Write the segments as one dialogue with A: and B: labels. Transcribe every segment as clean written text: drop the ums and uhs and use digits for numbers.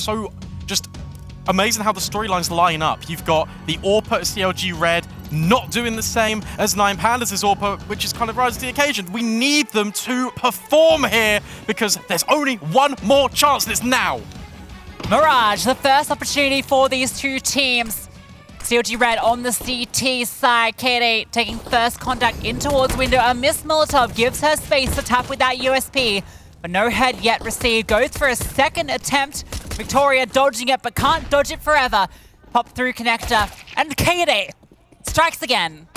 A: so just amazing how the storylines line up. You've got the AWP at CLG Red not doing the same as IEMImpact's AWP, which is kind of rising to the occasion. We need them to perform here because there's only one more chance, and it's now.
B: Mirage, the first opportunity for these two teams. CLG Red on the CT side. Katie taking first contact in towards window. A miss Molotov gives her space to tap with that USP, but no head yet received. Goes for a second attempt. Victoria dodging it, but can't dodge it forever. Pop through connector, and Katie strikes again.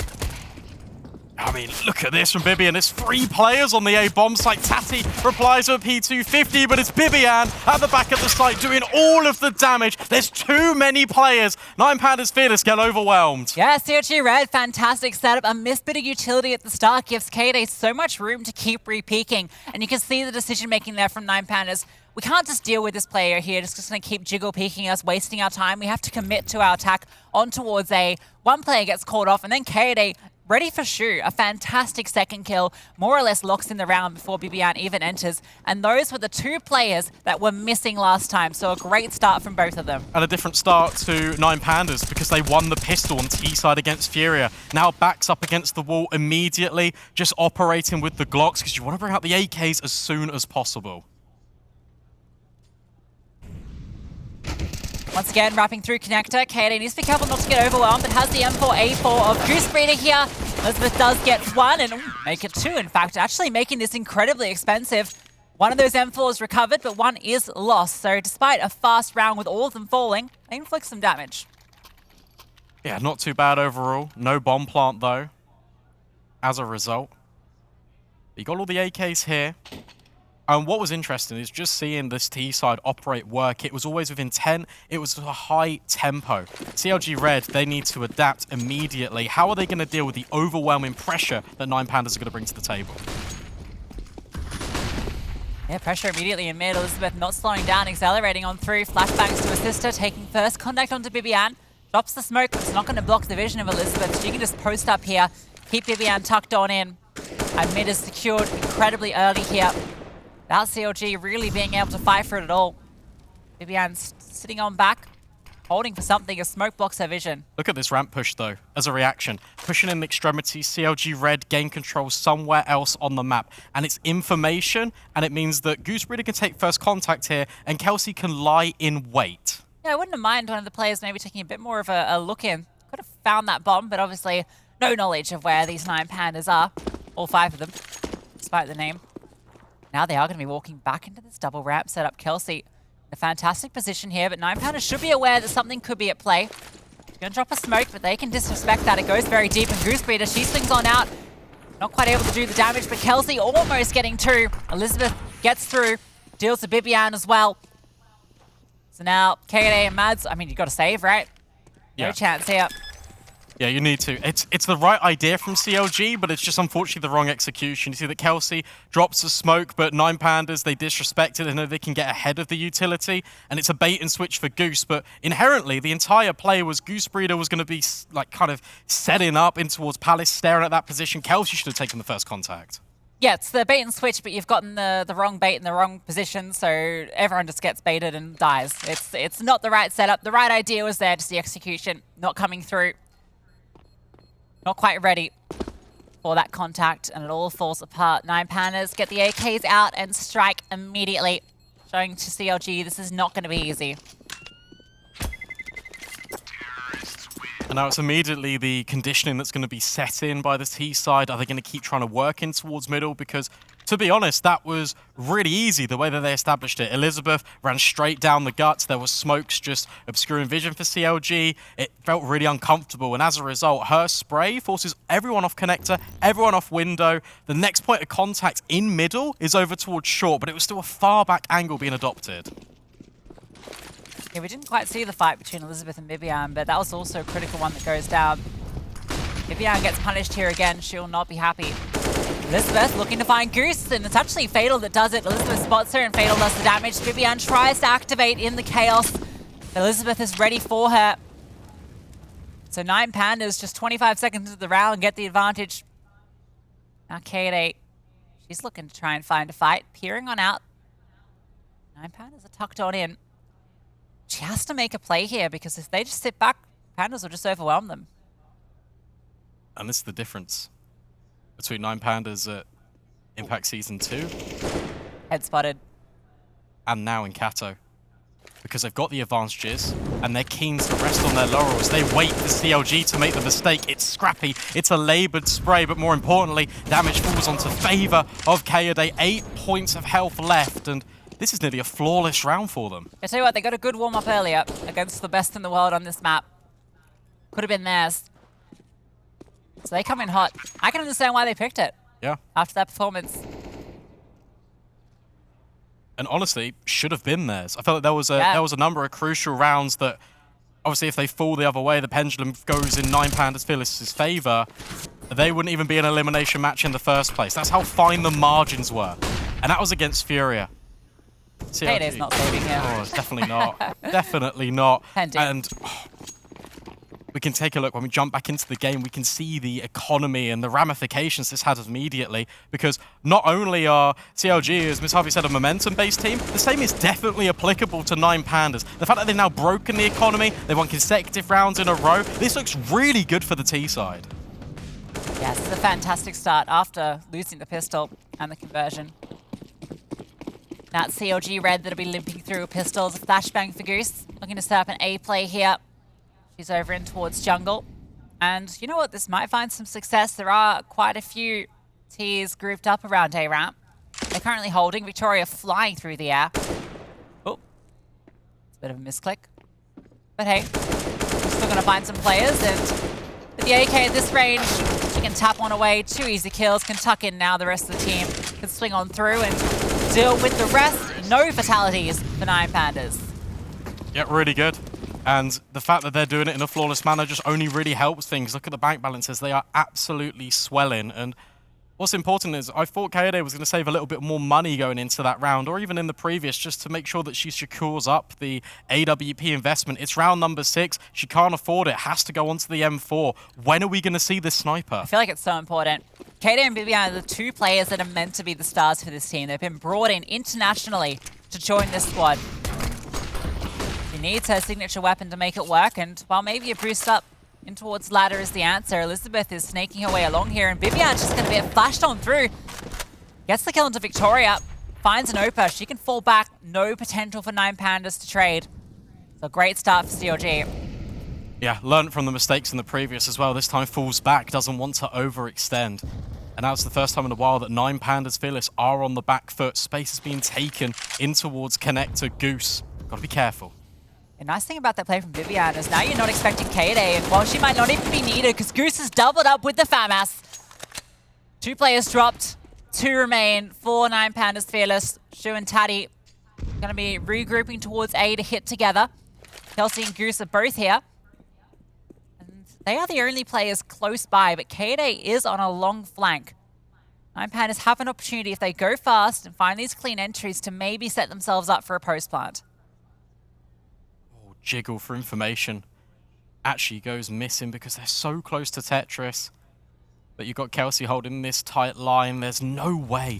A: I mean, look at this from Bibian. It's 3 players on the A bomb site. Tati replies with a P250, but it's Bibian at the back of the site doing all of the damage. There's too many players. IEMImpact's Fearless get overwhelmed.
B: Yeah, CLG Red, fantastic setup. A missed bit of utility at the start gives Katie so much room to keep re-peaking. And you can see the decision-making there from IEMImpact. We can't just deal with this player here, just going to keep jiggle peeking us, wasting our time. We have to commit to our attack on towards A. One player gets caught off, and then Katie ready for shoot. A fantastic second kill, more or less locks in the round before Bibian even enters. And those were the 2 players that were missing last time. So a great start from both of them.
A: And a different start to IEMImpact because they won the pistol on T side against Furia. Now backs up against the wall immediately, just operating with the Glocks because you want to bring out the AKs as soon as possible.
B: Once again, wrapping through connector. Katie needs to be careful not to get overwhelmed, but has the M4A4 of Goose Breeder here. Elizabeth does get 1 and make it 2, in fact, actually making this incredibly expensive. One of those M4s recovered, but 1 is lost. So despite a fast round with all of them falling, they inflict some damage.
A: Yeah, not too bad overall. No bomb plant, though, as a result. You got all the AKs here. And what was interesting is just seeing this T side operate work. It was always with intent. It was a high tempo. CLG Red, they need to adapt immediately. How are they going to deal with the overwhelming pressure that IEMImpact are going to bring to the table?
B: Yeah, pressure immediately in mid. Elizabeth not slowing down, accelerating on through. Flashbangs to assist her, taking first contact onto Bibian. Drops the smoke, but it's not going to block the vision of Elizabeth. She can just post up here, keep Bibian tucked on in. And mid is secured incredibly early here. Without CLG really being able to fight for it at all. Bibian's sitting on back, holding for something. A smoke blocks her vision.
A: Look at this ramp push, though, as a reaction. Pushing in the extremity, CLG Red gain control somewhere else on the map. And it's information, and it means that Goose Breeder can take first contact here, and Kelsey can lie in wait.
B: Yeah, I wouldn't have minded one of the players maybe taking a bit more of a look in. Could have found that bomb, but obviously no knowledge of where these 9 Pandas are. All 5 of them, despite the name. Now they are going to be walking back into this double ramp setup. Kelsey in a fantastic position here, but IEMImpact should be aware that something could be at play. She's going to drop a smoke, but they can disrespect that. It goes very deep, and Goose Breeder, she slings on out. Not quite able to do the damage, but Kelsey almost getting 2. Elizabeth gets through, deals to Bibian as well. So now KD and Mads, I mean, you got to save, right? No chance here.
A: Yeah, you need to. It's the right idea from CLG, but it's just unfortunately the wrong execution. You see that Kelsey drops the smoke, but 9 Pandas, they disrespect it. They know they can get ahead of the utility, and it's a bait and switch for Goose. But inherently, the entire play was Goose Breeder was going to be like kind of setting up in towards Palace, staring at that position. Kelsey should have taken the first contact.
B: Yeah, it's the bait and switch, but you've gotten the wrong bait in the wrong position, so everyone just gets baited and dies. It's not the right setup. The right idea was there, just the execution not coming through. Not quite ready for that contact, and it all falls apart. 9 Pandas get the AKs out and strike immediately, showing to CLG this is not going to be easy.
A: And now it's immediately the conditioning that's going to be set in by the T side. Are they going to keep trying to work in towards middle? Because, to be honest, that was really easy, the way that they established it. Elizabeth ran straight down the guts. There was smokes just obscuring vision for CLG. It felt really uncomfortable. And as a result, her spray forces everyone off connector, everyone off window. The next point of contact in middle is over towards short, but it was still a far back angle being adopted.
B: Yeah, we didn't quite see the fight between Elizabeth and Bibian, but that was also a critical one that goes down. Bibian gets punished here again. She'll not be happy. Elizabeth looking to find Goose, and it's actually Fatal that does it. Elizabeth spots her, and Fatal does the damage. Bibian tries to activate in the chaos. Elizabeth is ready for her. So 9 Pandas, just 25 seconds into the round, get the advantage. Now Kate, she's looking to try and find a fight. Peering on out. 9 Pandas are tucked on in. she has to make a play here because if they just sit back, Pandas will just overwhelm them.
A: And this is the difference between 9 Pandas at Impact Season 2
B: Head spotted.
A: and now in Kato. Because they've got the advantages and they're keen to rest on their laurels. They wait for CLG to make the mistake. It's scrappy, it's a laboured spray, but more importantly, damage falls onto favour of Kaede. 8 points of health left, and this is nearly a flawless round for them.
B: I tell you what, they got a good warm-up earlier against the best in the world on this map. Could have been theirs. So they come in hot. I can understand why they picked it
A: Yeah.
B: after that performance.
A: And honestly, should have been theirs. I felt like there was a number of crucial rounds that, obviously, if they fall the other way, the pendulum goes in 9 Pandas Fearless's favour. They wouldn't even be an elimination match in the first place. That's how fine the margins were, and that was against Furia.
B: Kaede's not saving here.
A: Oh, it's definitely not. Definitely not. And we can take a look when we jump back into the game. We can see the economy and the ramifications this had immediately, because not only are CLG, as Ms. Harvey said, a momentum-based team, the same is definitely applicable to 9 Pandas. The fact that they've now broken the economy, they've won consecutive rounds in a row, this looks really good for the T side.
B: Yes, it's a fantastic start after losing the pistol and the conversion. Now it's CLG Red that'll be limping through pistols. A flashbang for Goose, looking to set up an A play here. She's over in towards jungle. And you know what? This might find some success. There are quite a few Ts grouped up around A ramp. They're currently holding. Victoria flying through the air. Oh, it's a bit of a misclick. But hey, we're still going to find some players. And with the AK at this range, she can tap one away. 2 easy kills. Can tuck in now. The rest of the team can swing on through and deal with the rest. No fatalities for 9 Pandas.
A: Yeah, really good. And the fact that they're doing it in a flawless manner just only really helps things. Look at the bank balances. They are absolutely swelling. And what's important is I thought Kaede was going to save a little bit more money going into that round, or even in the previous, just to make sure that she secures up the AWP investment. It's round number 6. She can't afford it. Has to go onto the M4. When are we going to see this sniper?
B: I feel like it's so important. Kaede and Vivian are the 2 players that are meant to be the stars for this team. They've been brought in internationally to join this squad. She needs her signature weapon to make it work, and while maybe a boost up in towards ladder is the answer, Elizabeth is snaking her way along here, and Vivian's just going to get flashed on through. Gets the kill into Victoria, finds an Opa. She can fall back. No potential for 9 Pandas to trade. So great start for CLG.
A: Yeah, learned from the mistakes in the previous as well. This time falls back, doesn't want to overextend. And now it's the first time in a while that 9 Pandas Fearless are on the back foot. Space is being taken in towards connector Goose. Gotta be careful.
B: The nice thing about that play from Vivian is now you're not expecting Kaede, and while she might not even be needed because Goose is doubled up with the FAMAS. 2 players dropped, 2 remain for 9 Pandas Fearless. Shu and Taddy going to be regrouping towards A to hit together. Kelsey and Goose are both here. And they are the only players close by, but Kaede is on a long flank. 9 Pandas have an opportunity if they go fast and find these clean entries to maybe set themselves up for a post plant.
A: Jiggle for information actually goes missing because they're so close to Tetris. But you've got Kelsey holding this tight line. There's no way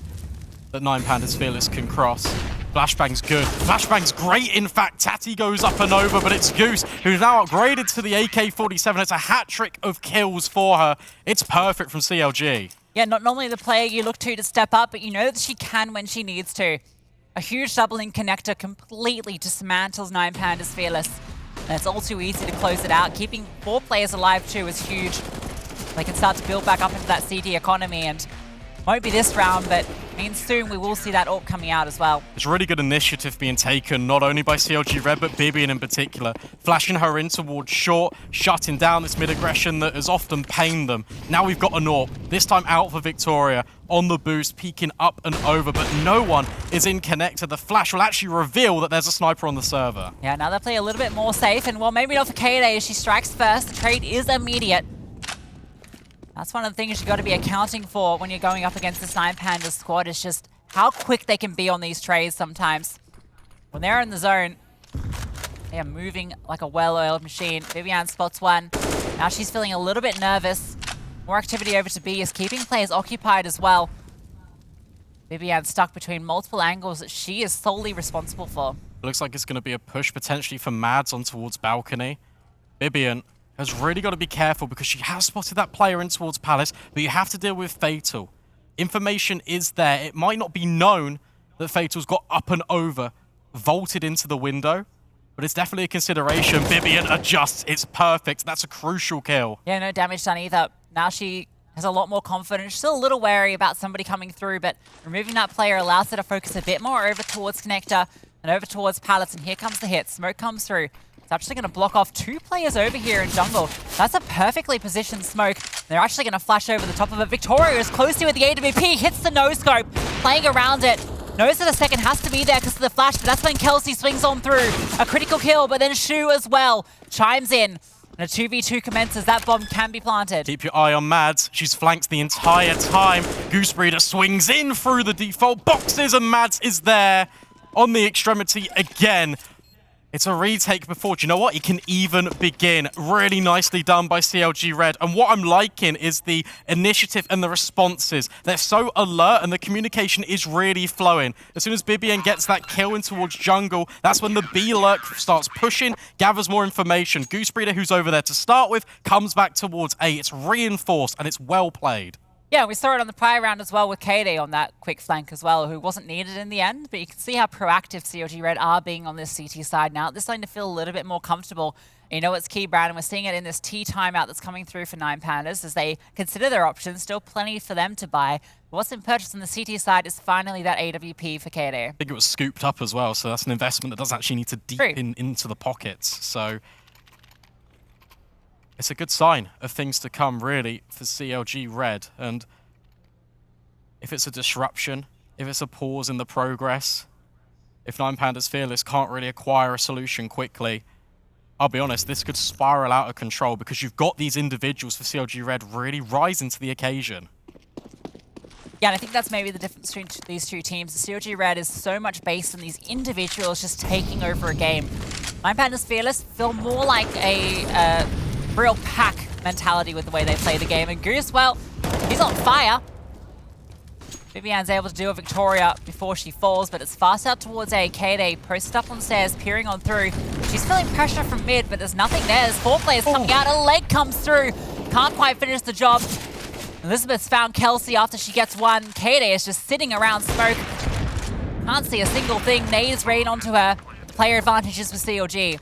A: that 9 Pandas Fearless can cross. Flashbang's good. Flashbang's great, in fact. Tati goes up and over, but it's Goose, who's now upgraded to the AK-47. It's a hat-trick of kills for her. It's perfect from CLG.
B: Yeah, not normally the player you look to step up, but you know that she can when she needs to. A huge doubling connector completely dismantles 9 Pandas Fearless. And it's all too easy to close it out. Keeping 4 players alive too is huge. They can start to build back up into that CD economy, and won't be this round, but means soon we will see that AWP coming out as well.
A: There's really good initiative being taken, not only by CLG Red, but Bibian in particular. Flashing her in towards short, shutting down this mid-aggression that has often pained them. Now we've got an AWP, this time out for Victoria, on the boost, peeking up and over, but no one is in connector. The flash will actually reveal that there's a sniper on the server.
B: Yeah, now they play a little bit more safe, and well, maybe not for Kaede as she strikes first. The trade is immediate. That's one of the things you've got to be accounting for when you're going up against this 9 Pandas squad, is just how quick they can be on these trades sometimes. When they're in the zone, they are moving like a well-oiled machine. Vivian spots one. Now she's feeling a little bit nervous. More activity over to B is keeping players occupied as well. Vivian stuck between multiple angles that she is solely responsible for.
A: Looks like it's going to be a push potentially for Mads on towards balcony. Bibian has really got to be careful because she has spotted that player in towards Palace, but you have to deal with Fatal. Information is there. It might not be known that Fatal's got up and over, vaulted into the window, but it's definitely a consideration. Bibian adjusts. It's perfect. That's a crucial kill.
B: Yeah, no damage done either. Now she has a lot more confidence. She's still a little wary about somebody coming through, but removing that player allows her to focus a bit more over towards Connector and over towards Palace, and here comes the hit. Smoke comes through. It's actually going to block off 2 players over here in jungle. That's a perfectly positioned smoke. They're actually going to flash over the top of it. Victoria is close to with the AWP, hits the no-scope, playing around it. Knows that a second has to be there because of the flash, but that's when Kelsey swings on through. A critical kill, but then Shu as well chimes in. And a 2v2 commences. That bomb can be planted.
A: Keep your eye on Mads. She's flanked the entire time. Goosebreeder swings in through the default boxes, and Mads is there on the extremity again. It's a retake before. Do you know what? It can even begin. Really nicely done by CLG Red. And what I'm liking is the initiative and the responses. They're so alert and the communication is really flowing. As soon as Bibian gets that kill in towards jungle, that's when the B-Lurk starts pushing, gathers more information. Goosebreeder, who's over there to start with, comes back towards A. It's reinforced and it's well played.
B: Yeah, we saw it on the prior round as well with KD on that quick flank as well, who wasn't needed in the end, but you can see how proactive CLG Red are being on this CT side now. They're starting to feel a little bit more comfortable. You know, it's key, Brad, and we're seeing it in this T timeout that's coming through for 9 Pandas as they consider their options. Still plenty for them to buy. But what's been purchased on the CT side is finally that AWP for KD.
A: I think it was scooped up as well, so that's an investment that doesn't actually need to deepen into the pockets. So it's a good sign of things to come, really, for CLG Red. And if it's a disruption, if it's a pause in the progress, if 9 Pandas Fearless can't really acquire a solution quickly, I'll be honest, this could spiral out of control because you've got these individuals for CLG Red really rising to the occasion.
B: Yeah, and I think that's maybe the difference between these two teams. The CLG Red is so much based on these individuals just taking over a game. 9 Pandas Fearless feel more like a real pack mentality with the way they play the game. And Goose, well, he's on fire. Vivian's able to deal with Victoria before she falls, but it's fast out towards A. KD posted up on stairs, peering on through. She's feeling pressure from mid, but there's nothing there. There's 4 players coming out. A leg comes through. Can't quite finish the job. Elizabeth's found Kelsey after she gets one. KD is just sitting around smoke. Can't see a single thing. Nades rain onto her. The player advantages for CLG.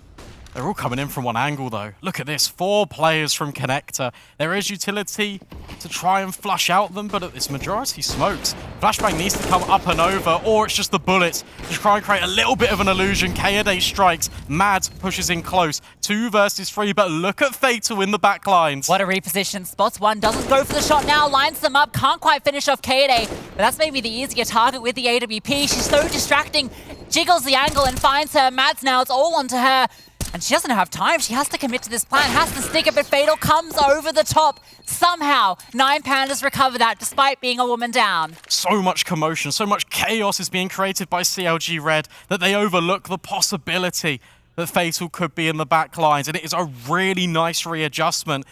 A: They're all coming in from one angle, though. Look at this, 4 players from Connector. There is utility to try and flush out them, but it's majority smokes. Flashbang needs to come up and over, or it's just the bullets. Just try and create a little bit of an illusion. Kaede strikes. Mad pushes in close. 2 versus 3, but look at Fatal in the back lines.
B: What a reposition. Spots one, doesn't go for the shot now, lines them up, can't quite finish off Kaede, but that's maybe the easier target with the AWP. She's so distracting, jiggles the angle and finds her. Mads now, it's all onto her. And she doesn't have time. She has to commit to this plan, has to stick it, but Fatal comes over the top. Somehow, 9 Pandas recover that despite being a woman down.
A: So much commotion, so much chaos is being created by CLG Red that they overlook the possibility that Fatal could be in the back lines. And it is a really nice readjustment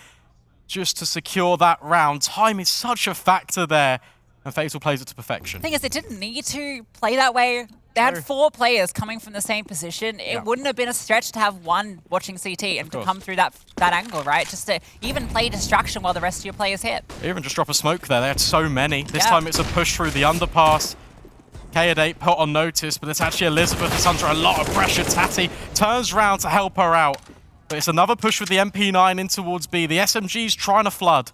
A: just to secure that round. Time is such a factor there, and Fatal plays it to perfection.
B: The thing is, it didn't need to play that way. They had 4 players coming from the same position. It wouldn't have been a stretch to have one watching CT and to come through that angle, right? Just to even play distraction while the rest of your players hit.
A: Even just drop a smoke there. They had so many. This time it's a push through the underpass. Kaede put on notice, but it's actually Elizabeth that's under a lot of pressure. Tati turns around to help her out. But it's another push with the MP9 in towards B. The SMG's trying to flood.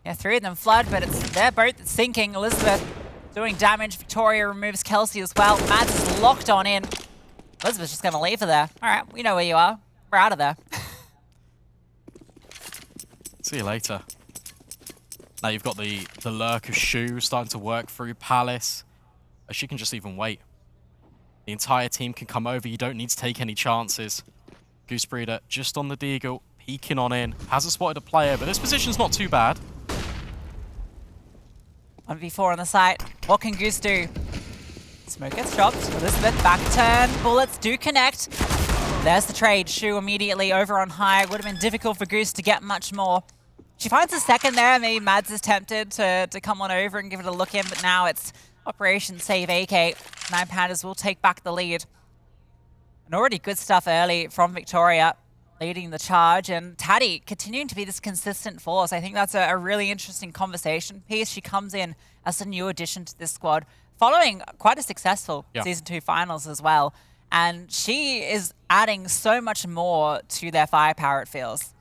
B: Yeah, 3 of them flood, but it's their boat that's sinking. Elizabeth doing damage. Victoria removes Kelsey as well. Mads is locked on in. Elizabeth's just going to leave her there. All right, we know where you are. We're out of there.
A: See you later. Now you've got the lurk of Shu starting to work through Palace. She can just even wait. The entire team can come over. You don't need to take any chances. Goosebreeder just on the deagle, peeking on in. Hasn't spotted a player, but this position's not too bad.
B: 1v4 on the site. What can Goose do? Smoke gets dropped. Elizabeth back turn. Bullets do connect. There's the trade. Shu immediately over on high. Would have been difficult for Goose to get much more. She finds a second there. Maybe Mads is tempted to come on over and give it a look in, but now it's Operation Save AK. 9 Pandas will take back the lead. And already good stuff early from Victoria, leading the charge, and Taddy continuing to be this consistent force. I think that's a really interesting conversation piece. She comes in as a new addition to this squad, following quite a successful Season 2 finals as well. And she is adding so much more to their firepower, it feels.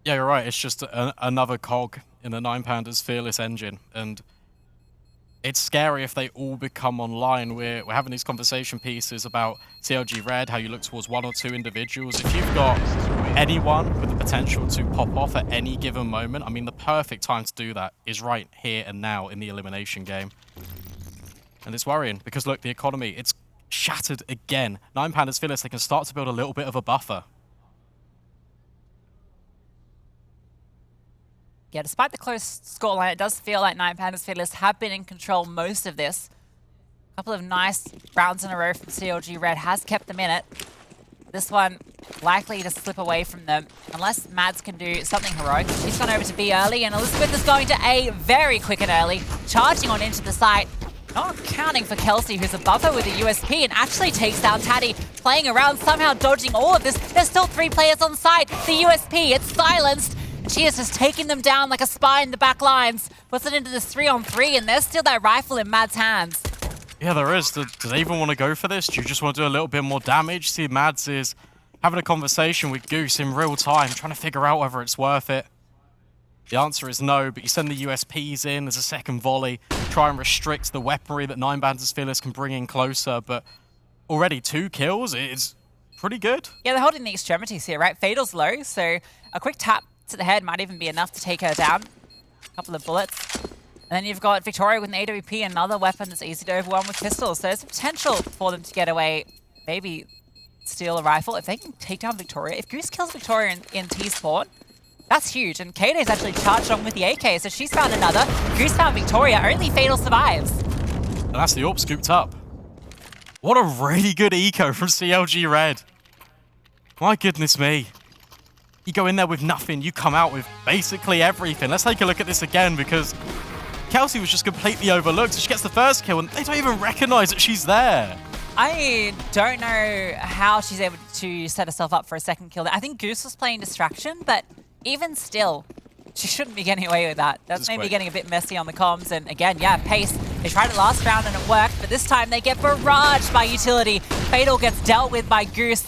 A: Yeah, you're right. It's just another cog in the Nine Pandas Fearless engine. And it's scary if they all become online. We're having these conversation pieces about CLG Red, how you look towards one or two individuals. If you've got anyone with the potential to pop off at any given moment, I mean, the perfect time to do that is right here and now in the elimination game. And it's worrying because, look, the economy, it's shattered again. Nine Pandas Fearless, they can start to build a little bit of a buffer.
B: Yeah, despite the close scoreline, it does feel like Nine Pandas Fearless have been in control most of this. A couple of nice rounds in a row from CLG Red has kept them in it. This one likely to slip away from them unless Mads can do something heroic. She's gone over to B early, and Elizabeth is going to A very quick and early, charging on into the site. Not counting for Kelsey, who's above her with a USP and actually takes down Taddy, playing around, somehow dodging all of this. There's still 3 players on site. The USP, it's silenced. And she is just taking them down like a spy in the back lines. Puts it into this 3-on-3, and there's still that rifle in Mads' hands.
A: Yeah, there is. Do they even want to go for this? Do you just want to do a little bit more damage? See, Mads is having a conversation with Goose in real time, trying to figure out whether it's worth it. The answer is no, but you send the USPs in as a second volley, try and restrict the weaponry that Nine Pandas Fearless can bring in closer, but already 2 kills is pretty good.
B: Yeah, they're holding the extremities here, right? Fatal's low, so a quick tap to the head might even be enough to take her down. A couple of bullets. And then you've got Victoria with an AWP, another weapon that's easy to overwhelm with pistols, so there's potential for them to get away, maybe steal a rifle. If they can take down Victoria, if Goose kills Victoria in T-Sport, that's huge, and Kate's actually charged on with the AK, so she's found another. Goose found Victoria, only Fatal survives.
A: And that's the AWP scooped up. What a really good eco from CLG Red. My goodness me. You go in there with nothing, you come out with basically everything. Let's take a look at this again, because Kelsey was just completely overlooked. So she gets the first kill, and they don't even recognize that she's there.
B: I don't know how she's able to set herself up for a second kill. I think Goose was playing distraction, but even still, she shouldn't be getting away with that. That's maybe getting a bit messy on the comms. And again, yeah, pace. They tried it last round and it worked, but this time they get barraged by utility. Fatal gets dealt with by Goose.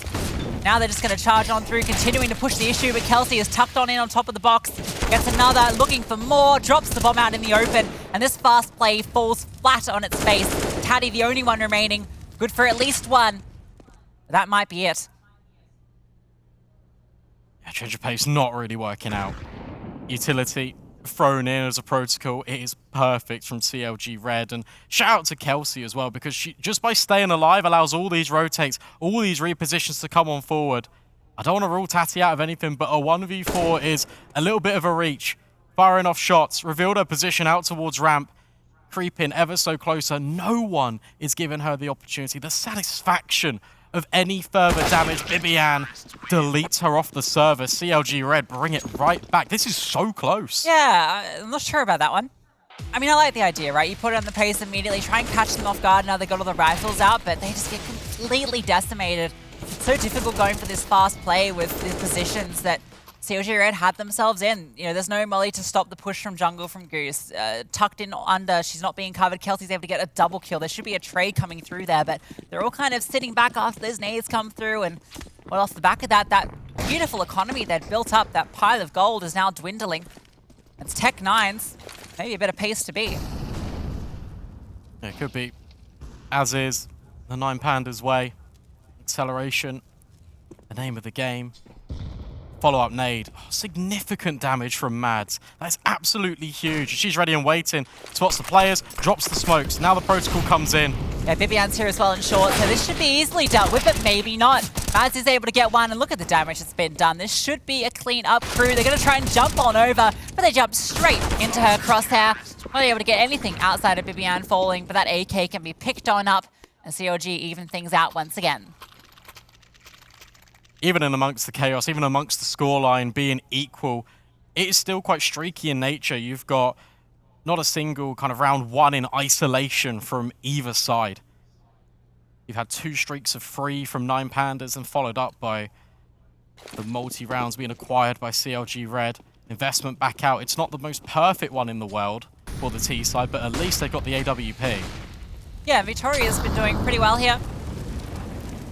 B: Now they're just going to charge on through, continuing to push the issue, but Kelsey is tucked on in on top of the box. Gets another, looking for more, drops the bomb out in the open, and this fast play falls flat on its face. Taddy, the only one remaining. Good for at least one. That might be it.
A: Yeah, change of pace not really working out. Utility thrown in as a protocol. It is perfect from CLG Red. And shout out to Kelsey as well, because she, just by staying alive, allows all these rotates, all these repositions to come on forward. I don't want to rule Tati out of anything, but a 1v4 is a little bit of a reach. Firing off shots, revealed her position out towards ramp, creeping ever so closer. No one is giving her the opportunity, the satisfaction of any further damage. Bibian deletes her off the server. CLG Red bring it right back. This is so close.
B: Yeah, I'm not sure about that one. I mean, I like the idea, right? You put it on the pace immediately, try and catch them off guard. Now they got all the rifles out, but they just get completely decimated. It's so difficult going for this fast play with the positions that CLG Red had themselves in. You know, there's no molly to stop the push from jungle from Goose. Tucked in under, she's not being covered. Kelsey's able to get a double kill. There should be a trade coming through there, but they're all kind of sitting back after those nades come through. And well, off the back of that, that beautiful economy they'd built up, that pile of gold is now dwindling. It's Tech 9s. Maybe a better pace to be.
A: Yeah, it could be. As is the Nine Pandas way. Acceleration, the name of the game. Follow-up nade. Oh, significant damage from Mads. That's absolutely huge. She's ready and waiting. Spots the players, drops the smokes. Now the protocol comes in.
B: Yeah, Bibian's here as well in short, so this should be easily dealt with, but maybe not. Mads is able to get one, and look at the damage that's been done. This should be a clean-up crew. They're going to try and jump on over, but they jump straight into her crosshair. Not able to get anything outside of Bibian falling, but that AK can be picked on up, and CLG even things out once again.
A: Even in amongst the chaos, even amongst the scoreline being equal, it is still quite streaky in nature. You've got not a single kind of round one in isolation from either side. You've had 2 streaks of 3 from 9 Pandas and followed up by the multi-rounds being acquired by CLG Red. Investment back out. It's not the most perfect one in the world for the T side, but at least they've got the AWP.
B: Yeah, Victoria's been doing pretty well here.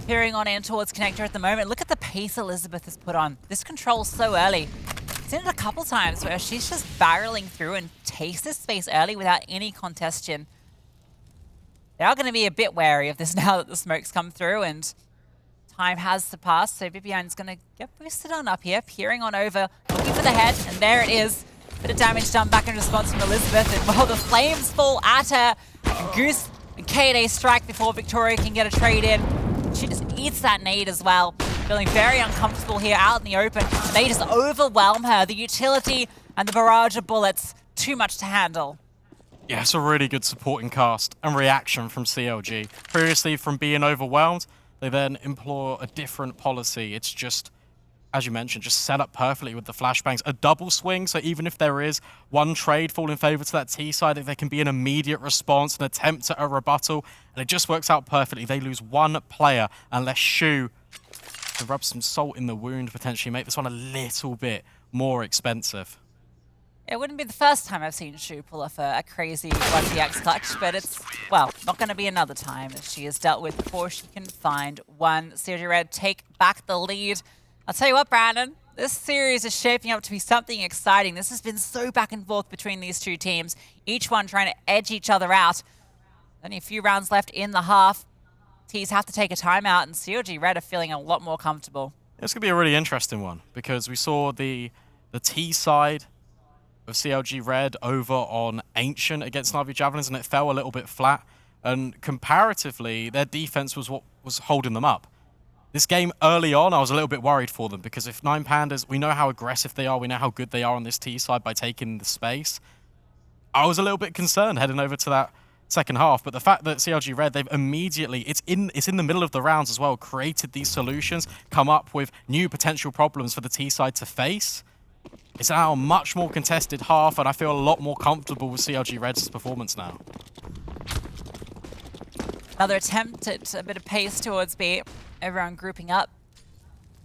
B: Peering on in towards Connector at the moment. Look at the pace Elizabeth has put on. This control's so early. Seen it a couple times where she's just barreling through and takes this space early without any contestation. They are going to be a bit wary of this now that the smoke's come through and time has surpassed. So Vivian's going to get boosted on up here, peering on over, looking for the head, and there it is. Bit of damage done back in response from Elizabeth, and while the flames fall at her, and Goose and K-Day strike before Victoria can get a trade in. She just eats that nade as well. Feeling very uncomfortable here out in the open. They just overwhelm her. The utility and the barrage of bullets, too much to handle.
A: Yeah, it's a really good supporting cast and reaction from CLG. Previously, from being overwhelmed, they then employ a different policy. It's just, as you mentioned, just set up perfectly with the flashbangs. A double swing, so even if there is one trade fall in favor to that T side, there can be an immediate response, an attempt at a rebuttal, and it just works out perfectly. They lose one player unless Shu can rub some salt in the wound, potentially make this one a little bit more expensive.
B: It wouldn't be the first time I've seen Shu pull off a crazy 1DX clutch, but it's, well, not going to be another time that she has dealt with before she can find one. CLG Red take back the lead. I'll tell you what, Brandon, this series is shaping up to be something exciting. This has been so back and forth between these two teams, each one trying to edge each other out. Only a few rounds left in the half. T's have to take a timeout, and CLG Red are feeling a lot more comfortable.
A: It's going to be a really interesting one, because we saw the T side of CLG Red over on Ancient against Na'Vi Javelins, and it fell a little bit flat. And comparatively, their defense was what was holding them up. This game early on, I was a little bit worried for them, because if 9 Pandas, we know how aggressive they are, we know how good they are on this T side by taking the space. I was a little bit concerned heading over to that second half, but the fact that CLG Red, they've immediately, it's in the middle of the rounds as well, created these solutions, come up with new potential problems for the T side to face. It's now a much more contested half, and I feel a lot more comfortable with CLG Red's performance now.
B: Another attempt at a bit of pace towards B. Everyone grouping up.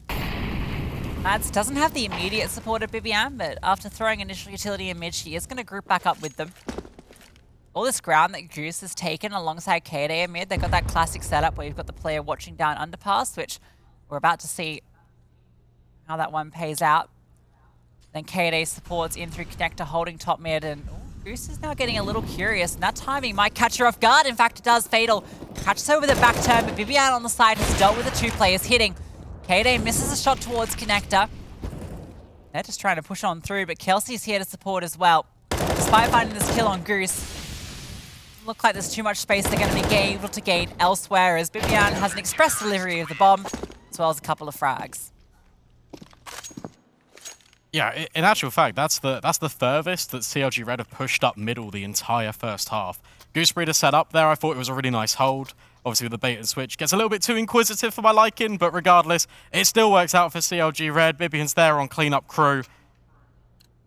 B: Mads doesn't have the immediate support of Bibian, but after throwing initial utility in mid, she is going to group back up with them. All this ground that Goose has taken alongside K-Day in mid, they've got that classic setup where you've got the player watching down underpass, which we're about to see how that one pays out. Then K-Day supports in through Connector, holding top mid, and Goose is now getting a little curious, and that timing might catch her off guard. In fact, it does. Fatal catches her with a back turn, but Vivian on the side has dealt with the 2 players hitting. K-Day misses a shot towards Connector. They're just trying to push on through, but Kelsey's here to support as well. Despite finding this kill on Goose, look like there's too much space they're going to be able to gain elsewhere, as Vivian has an express delivery of the bomb, as well as a couple of frags.
A: Yeah, in actual fact, that's the furthest that CLG Red have pushed up middle the entire first half. Goosebreeder set up there. I thought it was a really nice hold. Obviously, with the bait and switch, gets a little bit too inquisitive for my liking, but regardless, it still works out for CLG Red. Bibian's there on cleanup crew,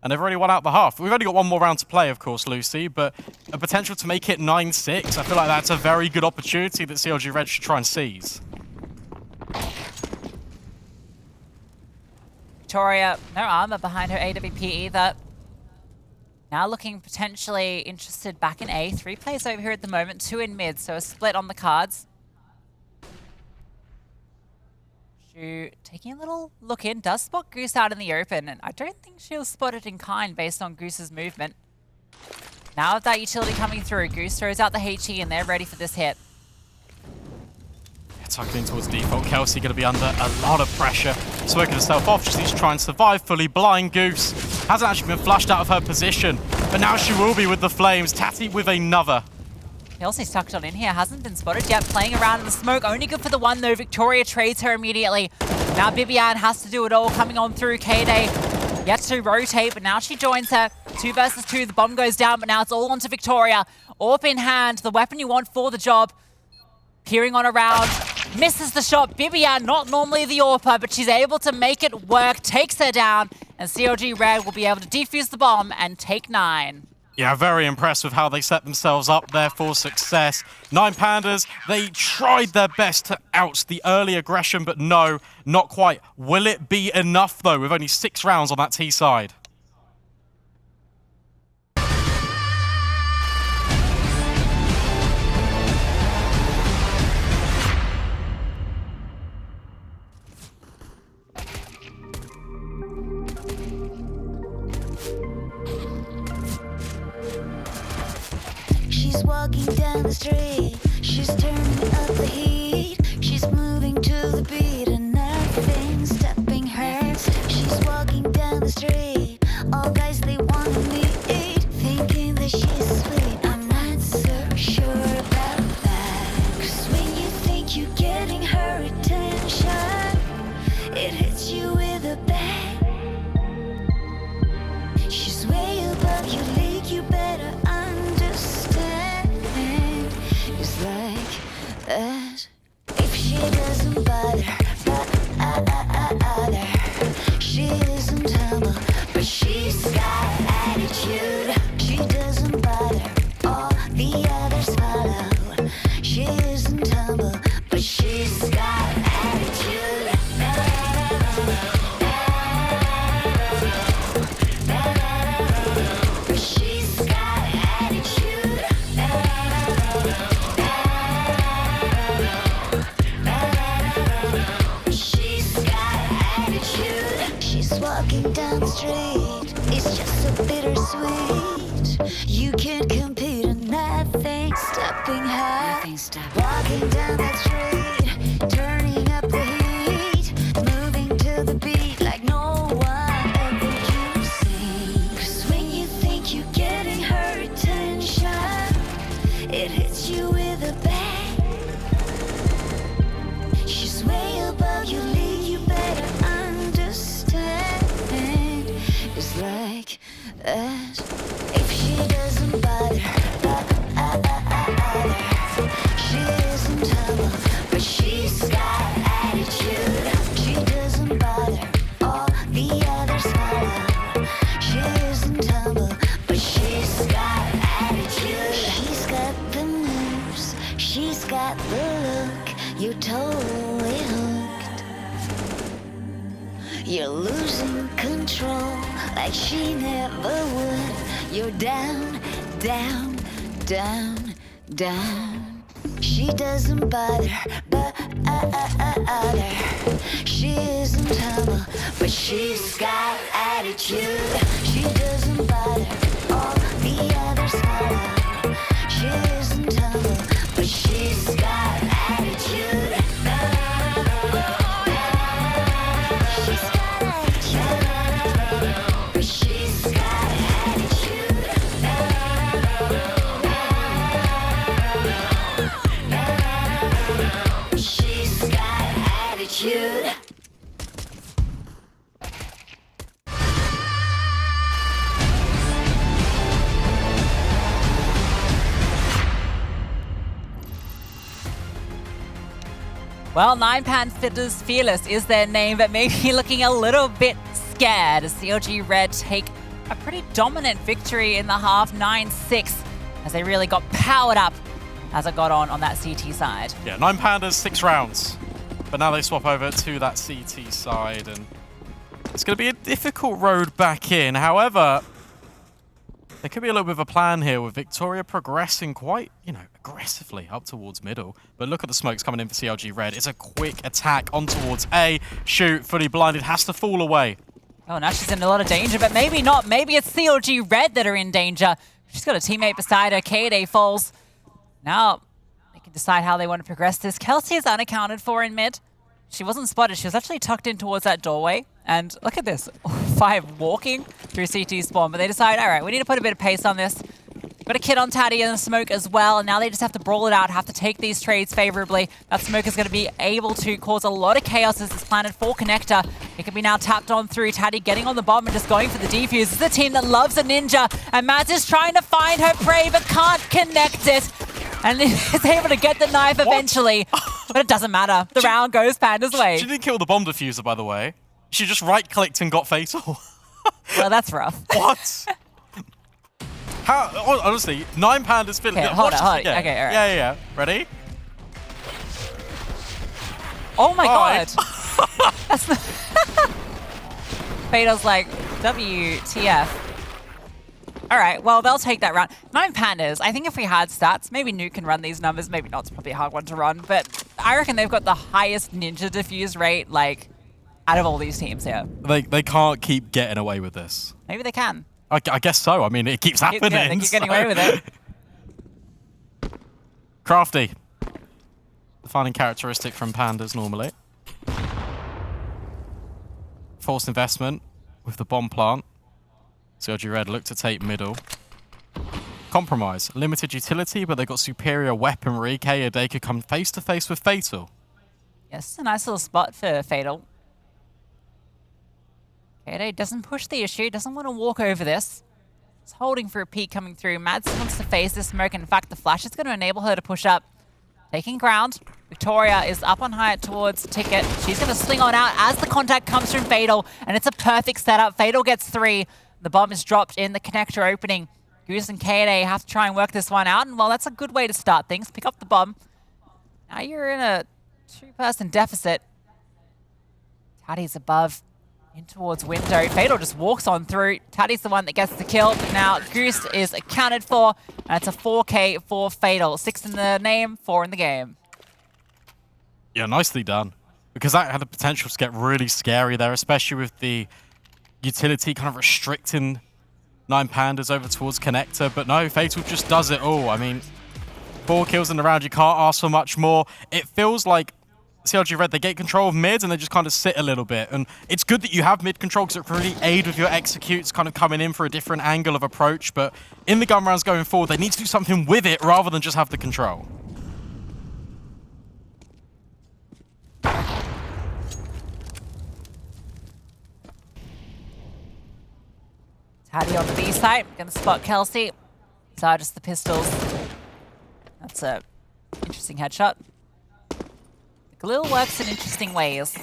A: and they've already won out the half. We've only got one more round to play, of course, Lucy, but a potential to make it 9-6. I feel like that's a very good opportunity that CLG Red should try and seize.
B: Victoria, no armor behind her AWP either. Now looking potentially interested back in A. 3 players over here at the moment, 2 in mid, so a split on the cards. Shu taking a little look in, does spot Goose out in the open, and I don't think she'll spot it in kind based on Goose's movement. Now with that utility coming through, Goose throws out the HE and they're ready for this hit.
A: Tucked in towards default. Kelsey going to be under a lot of pressure. Smoking herself off. She needs to try and survive fully. Blind Goose hasn't actually been flushed out of her position, but now she will be with the flames. Tatty with another.
B: Kelsey's tucked on in here, hasn't been spotted yet. Playing around in the smoke. Only good for the one though. Victoria trades her immediately. Now Bibian has to do it all. Coming on through. K-Day yet to rotate, but now she joins her. 2 versus 2. The bomb goes down, but now it's all onto Victoria. AWP in hand. The weapon you want for the job. Peering on around. Misses the shot. Bibian, not normally the AWPer, but she's able to make it work. Takes her down, and CLG Red will be able to defuse the bomb and take 9.
A: Yeah, very impressed with how they set themselves up there for success. Nine Pandas, they tried their best to out the early aggression, but no, not quite. Will it be enough, though, with only 6 rounds on that T side?
C: She's walking down the street, she's turning up the heat, she's moving to the beat and nothing's stopping her. She's walking down the street, all guys they wanna meet, thinking that she's sweet. I'm not so sure about that, 'cause when you think you're getting her attention, it hits you with a bang. She's way above your league, you better understand. It's like that. If she doesn't bother, she isn't humble, but she's got attitude. She doesn't bother, all the others follow. She isn't humble, but she's got attitude. She's got attitude. She's got attitude. She's walking down the street, it's just so bittersweet. You can't compete and nothing's stopping her. Nothing's stopping. Walking down that street, turning up the heat, moving to the beat like no one ever you've seen. 'Cause when you think you're getting her attention, it hits you with a bang. She's way above your league, you better understand. It's like that. If she doesn't bother, she isn't humble, but she's got attitude. She doesn't bother, all the others follow. She isn't humble, but she's got attitude. She's got the moves, she's got the look. You're totally hooked. You're losing control like she never would. You're down, down, down, down. She doesn't bother, she isn't humble, but she's got attitude. She doesn't bother, all the others follow. She isn't humble, but she's got attitude. She's got attitude, but she's got attitude. She's got attitude.
B: Well, Nine Pandas Fearless is their name, but maybe looking a little bit scared as CLG Red take a pretty dominant victory in the half, 9-6, as they really got powered up as it got on that CT side.
A: Yeah, Nine Pandas, 6 rounds. But now they swap over to that CT side, and it's going to be a difficult road back in. However, there could be a little bit of a plan here with Victoria progressing quite, aggressively up towards middle. But look at the smokes coming in for CLG Red. It's a quick attack on towards A. Shoot, fully blinded, has to fall away.
B: Oh, now she's in a lot of danger, but maybe not. Maybe it's CLG Red that are in danger. She's got a teammate beside her. K-Day falls. Now they can decide how they want to progress this. Kelsey is unaccounted for in mid. She wasn't spotted. She was actually tucked in towards that doorway. And look at this. 5 walking through CT spawn. But they decide, all right, we need to put a bit of pace on this. Got a kid on Taddy in the smoke as well. And now they just have to brawl it out, have to take these trades favorably. That smoke is going to be able to cause a lot of chaos as it's planted for Connector. It can be now tapped on through. Taddy getting on the bomb and just going for the defuse. This is a team that loves a ninja. And Maz is trying to find her prey but can't connect it. And is able to get the knife eventually. But it doesn't matter. The round goes Panda's way.
A: She didn't kill the bomb diffuser, by the way. She just right-clicked and got fatal.
B: Well, that's rough.
A: What? How, honestly, 9 Pandas Phillips.
B: Okay, hold it. Okay, all right.
A: Yeah. Ready?
B: Oh my
A: Alright.
B: god. That's not Fatal's like, WTF. All right, well, they'll take that round. 9 Pandas. I think if we had stats, maybe Nuke can run these numbers. Maybe not. It's probably a hard one to run. But I reckon they've got the highest ninja defuse rate, like, out of all these teams here.
A: They can't keep getting away with this.
B: Maybe they can.
A: I guess so. I mean, it keeps happening.
B: Yeah, they keep getting away with it.
A: Crafty. Defining characteristic from Pandas normally. Forced investment with the bomb plant. CLG Red look to take middle. Compromise. Limited utility, but they've got superior weaponry. KAD could come face to face with Fatal.
B: Yes, a nice little spot for Fatal. KAD doesn't push the issue, doesn't want to walk over this. He's holding for a peek coming through. Mads wants to phase this smoke. In fact, the flash is going to enable her to push up. Taking ground. Victoria is up on high towards Ticket. She's going to sling on out as the contact comes from Fatal, and it's a perfect setup. Fatal gets 3. The bomb is dropped in the connector opening. Goose and KAD have to try and work this one out, and well, that's a good way to start things. Pick up the bomb. Now you're in a 2-person deficit. Taddy's above, in towards window. Fatal just walks on through. Taddy's the one that gets the kill, but now Goose is accounted for, and it's a 4K for Fatal. 6 in the name, 4 in the game.
A: Yeah, nicely done. Because that had the potential to get really scary there, especially with the utility kind of restricting 9 Pandas over towards connector. But no, Fatal just does it all. I mean, 4 kills in the round, you can't ask for much more. It feels like CLG Red, they get control of mid and they just kind of sit a little bit. And it's good that you have mid control because it can really aid with your executes, kind of coming in for a different angle of approach. But in the gun rounds going forward, they need to do something with it rather than just have the control.
B: Taddy on the B side, gonna spot Kelsey. So just the pistols. That's a interesting headshot. Galil works in interesting ways.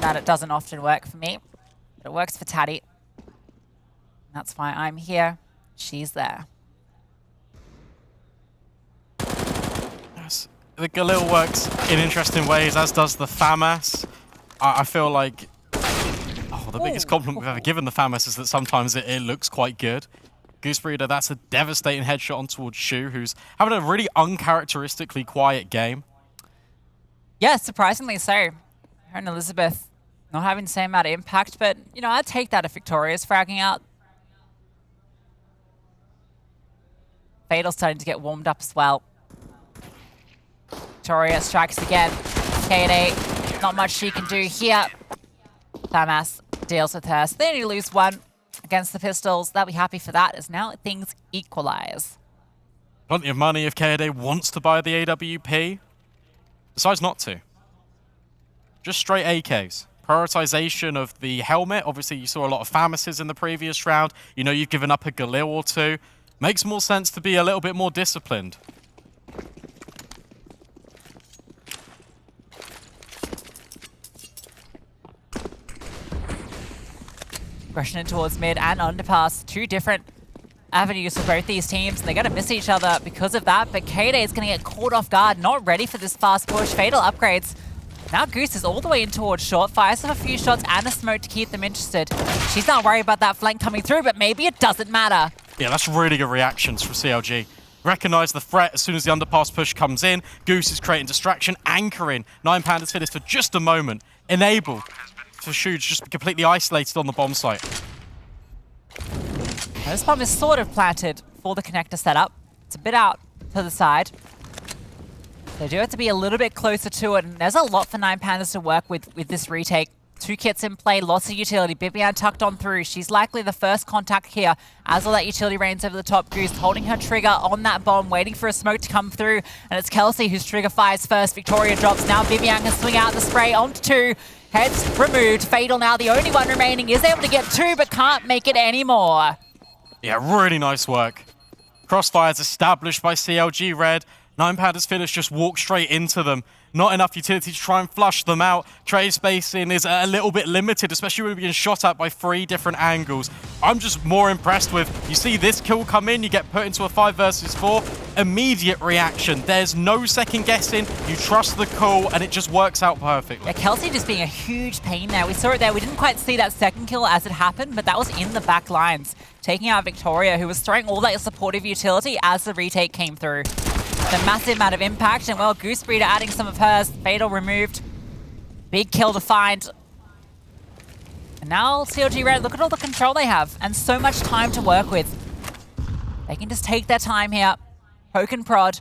B: That it doesn't often work for me, but it works for Taddy. That's why I'm here. She's there.
A: Yes, the Galil works in interesting ways, as does the FAMAS. I feel like the biggest compliment we've ever given the FAMAS is that sometimes it looks quite good. Goose Breeder, that's a devastating headshot on towards Shu, who's having a really uncharacteristically quiet game.
B: Yeah, surprisingly so. Her and Elizabeth not having the same amount of impact, but, you know, I'd take that if Victoria's fragging out. Fatal's starting to get warmed up as well. Victoria strikes again. KAD, not much she can do here. FAMAS deals with her. So they only lose 1 against the pistols. They'll be happy for that, as now things equalize.
A: Plenty of money if KAD wants to buy the AWP. Decides not to. Just straight AKs. Prioritization of the helmet. Obviously, you saw a lot of FAMASes in the previous round. You know you've given up a Galil or 2. Makes more sense to be a little bit more disciplined.
B: Rushing in towards mid and underpass. 2 different avenues for both these teams. They're going to miss each other because of that, but KAD is going to get caught off guard, not ready for this fast push. Fatal upgrades. Now Goose is all the way in towards short, fires off a few shots and a smoke to keep them interested. She's not worried about that flank coming through, but maybe it doesn't matter.
A: Yeah, that's really good reactions from CLG. Recognize the threat as soon as the underpass push comes in. Goose is creating distraction, anchoring 9 Pandas for this for just a moment. Enabled for Shu to just be completely isolated on the bomb site.
B: This bomb is sort of planted for the connector setup. It's a bit out to the side. They do have to be a little bit closer to it, and there's a lot for 9 Pandas to work with this retake. 2 kits in play, lots of utility. Bibian tucked on through. She's likely the first contact here as all that utility rains over the top. Goose holding her trigger on that bomb, waiting for a smoke to come through. And it's Kelsey whose trigger fires first. Victoria drops. Now Bibian can swing out the spray onto 2. Heads removed. Fatal now the only one remaining. Is able to get 2, but can't make it anymore.
A: Yeah, really nice work. Crossfires established by CLG Red. 9 Pandas finish just walk straight into them. not enough utility to try and flush them out. Trade spacing is a little bit limited, especially when we're being shot at by 3 different angles. I'm just more impressed with, you see this kill come in, you get put into a 5 versus 4, immediate reaction. There's no second guessing, you trust the call, and it just works out perfectly.
B: Yeah, Kelsey just being a huge pain there. We saw it there. We didn't quite see that second kill as it happened, but that was in the back lines, taking out Victoria, who was throwing all that supportive utility as the retake came through. The massive amount of impact, and well, Goose Breeder adding some of hers. Fatal removed. Big kill to find. And now CLG Red, look at all the control they have, and so much time to work with. They can just take their time here, poke and prod.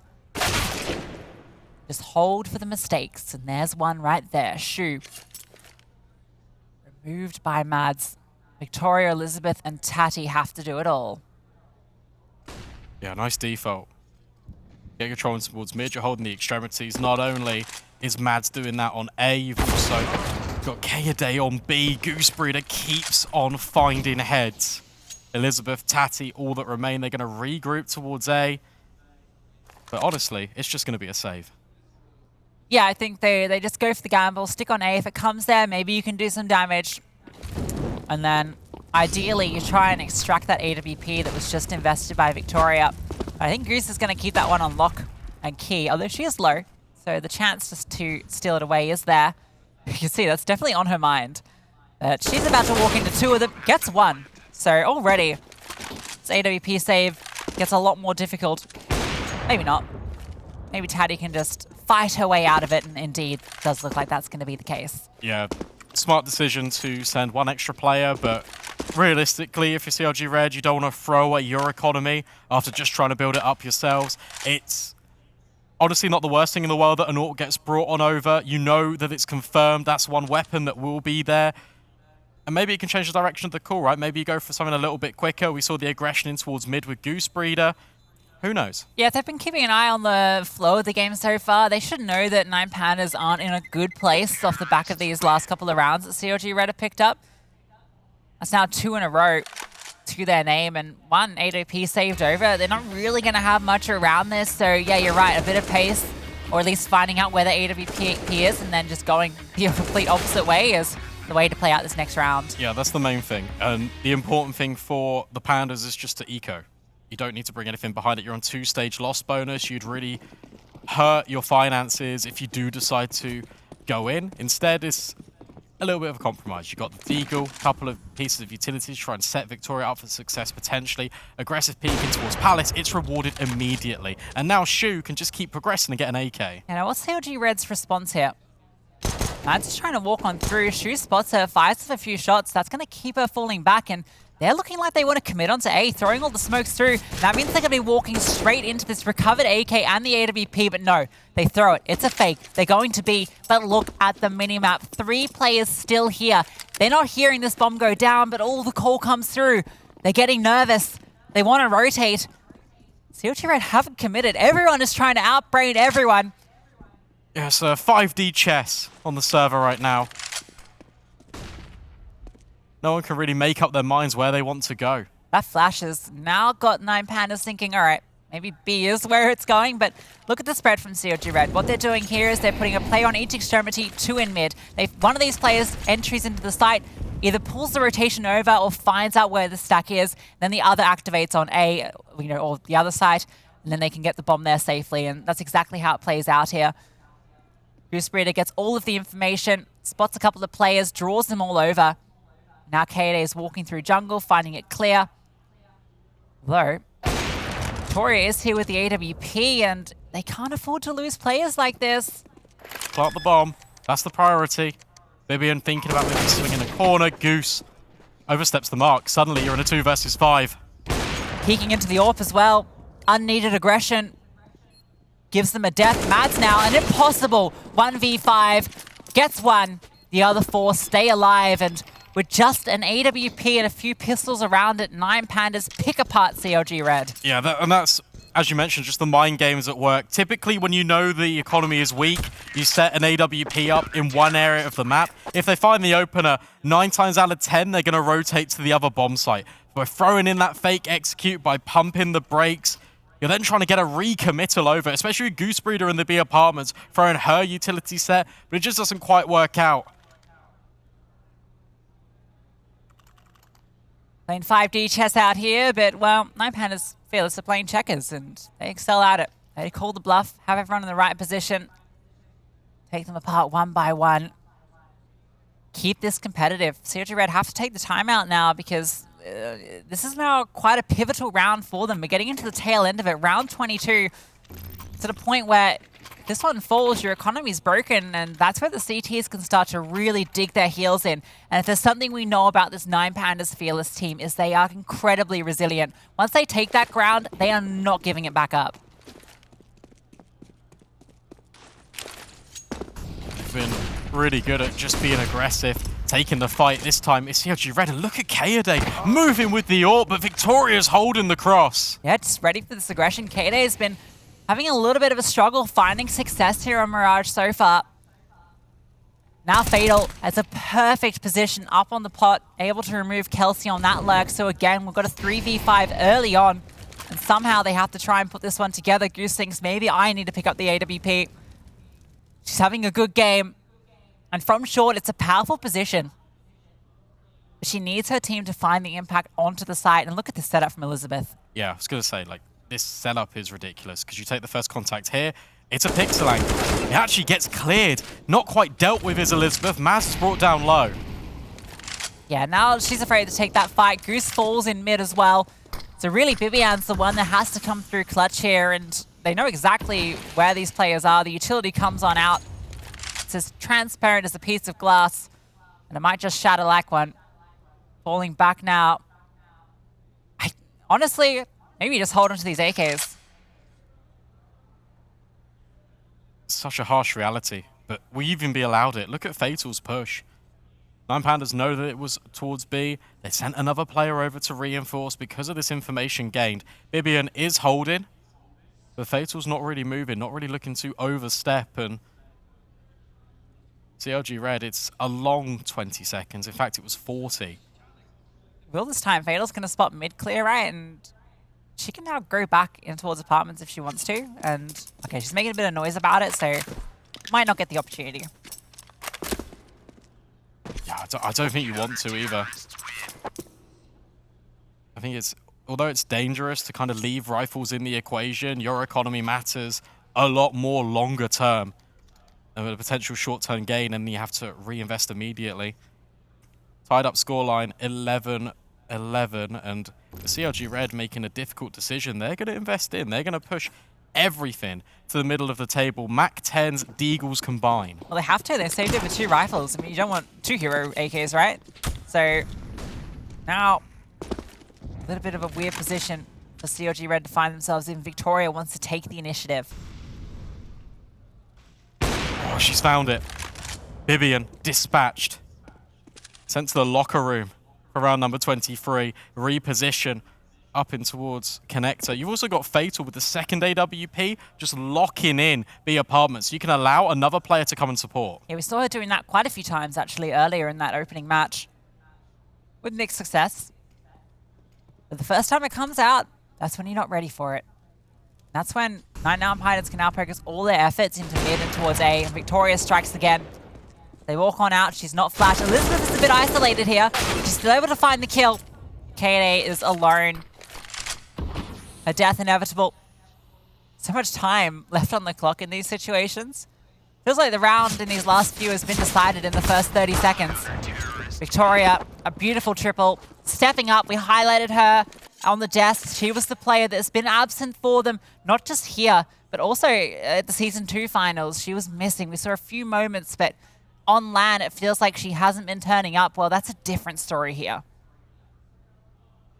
B: Just hold for the mistakes, and there's one right there. Shu. Removed by Mads. Victoria, Elizabeth, and Tatty have to do it all.
A: Yeah, nice default. Get controlling towards mid, you're holding the extremities. Not only is Mads doing that on A, you've also got K-A-Day on B. Goose Breeder keeps on finding heads. Elizabeth, Tatty, all that remain, they're going to regroup towards A. But honestly, it's just going to be a save.
B: Yeah, I think they just go for the gamble, stick on A. If it comes there, maybe you can do some damage. And then, ideally, you try and extract that AWP that was just invested by Victoria. I think Goose is going to keep that one on lock and key, although she is low. So the chance just to steal it away is there. You can see that's definitely on her mind. But she's about to walk into 2 of them, gets 1. So already, this AWP save gets a lot more difficult. Maybe not. Maybe Tatty can just fight her way out of it, and indeed, does look like that's going to be the case.
A: Yeah, smart decision to send 1 extra player, but realistically, if you're CLG Red, you don't want to throw away your economy after just trying to build it up yourselves. It's honestly not the worst thing in the world that an AWP gets brought on over. You know that it's confirmed. That's 1 weapon that will be there. And maybe it can change the direction of the call, right? Maybe you go for something a little bit quicker. We saw the aggression in towards mid with Goose Breeder. Who knows? Yeah,
B: they've been keeping an eye on the flow of the game so far. They should know that 9 Pandas aren't in a good place off the back of these last couple of rounds that CLG Red have picked up. That's now 2 in a row to their name, and 1 AWP saved over. They're not really going to have much around this, so yeah, you're right. A bit of pace, or at least finding out where the AWP is, and then just going the complete opposite way is the way to play out this next round.
A: Yeah, that's the main thing. And the important thing for the Pandas is just to eco. You don't need to bring anything behind it. You're on 2-stage loss bonus. You'd really hurt your finances if you do decide to go in. Instead, it's a little bit of a compromise. You've got the Deagle, a couple of pieces of utility to try and set Victoria up for success potentially. Aggressive peeking towards Palace, it's rewarded immediately. And now Shu can just keep progressing and get an AK.
B: Now, what's CLG Red's response here? Mads is trying to walk on through. Shu spots her, fires with a few shots. That's going to keep her falling back, and they're looking like they want to commit onto A, throwing all the smokes through. That means they're going to be walking straight into this recovered AK and the AWP, but no, they throw it. It's a fake. They're going to B, but look at the minimap. 3 players still here. They're not hearing this bomb go down, but all the call comes through. They're getting nervous. They want to rotate. CLG Red haven't committed. Everyone is trying to outbrain everyone.
A: Yeah, it's 5D chess on the server right now. No one can really make up their minds where they want to go.
B: That flash has now got 9 Pandas thinking, all right, maybe B is where it's going, but look at the spread from CLG Red. What they're doing here is they're putting a player on each extremity, 2 in mid. One of these players entries into the site, either pulls the rotation over or finds out where the stack is, then the other activates on A, or the other site, and then they can get the bomb there safely, and that's exactly how it plays out here. Goose Breeder gets all of the information, spots a couple of players, draws them all over. Now K-A is walking through jungle, finding it clear. Though, Victoria is here with the AWP, and they can't afford to lose players like this.
A: Plant the bomb. That's the priority. Vivian thinking about maybe swinging a corner. Goose oversteps the mark. Suddenly you're in a 2 versus 5.
B: Peeking into the AWP as well. Unneeded aggression. Gives them a death. Mads now, an impossible 1v5. Gets 1. The other 4 stay alive, and with just an AWP and a few pistols around it, 9 Pandas pick apart CLG Red.
A: Yeah, and that's, as you mentioned, just the mind games at work. Typically, when you know the economy is weak, you set an AWP up in one area of the map. If they find the opener, 9 times out of 10, they're going to rotate to the other bomb site. By throwing in that fake execute, by pumping the brakes, You're then trying to get a recommittal over, especially with Goose Breeder in the B apartments, throwing her utility set, but it just doesn't quite work out.
B: Playing 5D chess out here, but, well, Nine Pandas fearless are playing checkers, and they excel at it. They call the bluff, have everyone in the right position, take them apart one by one. Keep this competitive. CLG Red have to take the timeout now because this is now quite a pivotal round for them. We're getting into the tail end of it. Round 22 to the point where if this one falls, your economy's broken, and that's where the CTs can start to really dig their heels in. And if there's something we know about this Nine Pandas Fearless team is they are incredibly resilient. Once they take that ground, they are not giving it back up.
A: Been really good at just being aggressive, taking the fight. This time it's CLG Red, and look at Kaede moving with the AWP, but Victoria's holding the cross.
B: Yeah, just ready for this aggression. Kaede has been having a little bit of a struggle finding success here on Mirage so far. Now Fatal has a perfect position up on the pot, able to remove Kelsey on that lurk. So again, we've got a 3v5 early on, and somehow they have to try and put this one together. Goose thinks maybe I need to pick up the AWP. She's having a good game. And from short, it's a powerful position. But she needs her team to find the impact onto the site. And look at this setup from Elizabeth.
A: Yeah, I was going to say, like, this setup is ridiculous because you take the first contact here, it's a pixel angle. It actually gets cleared. Not quite dealt with is Elizabeth. Maz is brought down low.
B: Yeah, now she's afraid to take that fight. Goose falls in mid as well. So really, Bibian's the one that has to come through clutch here, and they know exactly where these players are. The utility comes on out. It's as transparent as a piece of glass, and it might just shatter like one. Falling back now. Honestly, maybe just hold on to these AKs.
A: Such a harsh reality, but we even be allowed it. Look at Fatal's push. Nine Pandas know that it was towards B. They sent another player over to reinforce because of this information gained. Bibian is holding, but Fatal's not really moving, not really looking to overstep. And CLG Red, it's a long 20 seconds. In fact, it was 40.
B: Will this time, Fatal's going to spot mid-clear, right? And she can now go back in towards apartments if she wants to. And, okay, she's making a bit of noise about it, so might not get the opportunity.
A: Yeah, I don't think you want to either. I think it's, although it's dangerous to kind of leave rifles in the equation, your economy matters a lot more longer term than a potential short-term gain, and you have to reinvest immediately. Tied up scoreline 11-11, and the CLG Red making a difficult decision. They're going to invest in. They're going to push everything to the middle of the table. Mac 10s, Deagles combined.
B: Well, they have to. They saved it with 2 rifles. I mean, you don't want 2 hero AKs, right? So now a little bit of a weird position for CLG Red to find themselves in. Victoria wants to take the initiative.
A: Oh, she's found it. Bibian dispatched. Sent to the locker room for round number 23. Reposition up in towards connector. You've also got Fatal with the second AWP, just locking in B apartments. You can allow another player to come and support.
B: Yeah, we saw her doing that quite a few times, actually, earlier in that opening match. With mixed success. But the first time it comes out, that's when you're not ready for it. That's when Nine Pandas can now focus all their efforts into mid and towards A, and Victoria strikes again. They walk on out. She's not flashed. Elizabeth is a bit isolated here. She's still able to find the kill. Kaede is alone. Her death inevitable. So much time left on the clock in these situations. Feels like the round in these last few has been decided in the first 30 seconds. Victoria, a beautiful triple. Stepping up, we highlighted her on the desk. She was the player that's been absent for them, not just here, but also at the Season 2 finals. She was missing. We saw a few moments, but on LAN, it feels like she hasn't been turning up. Well, that's a different story here.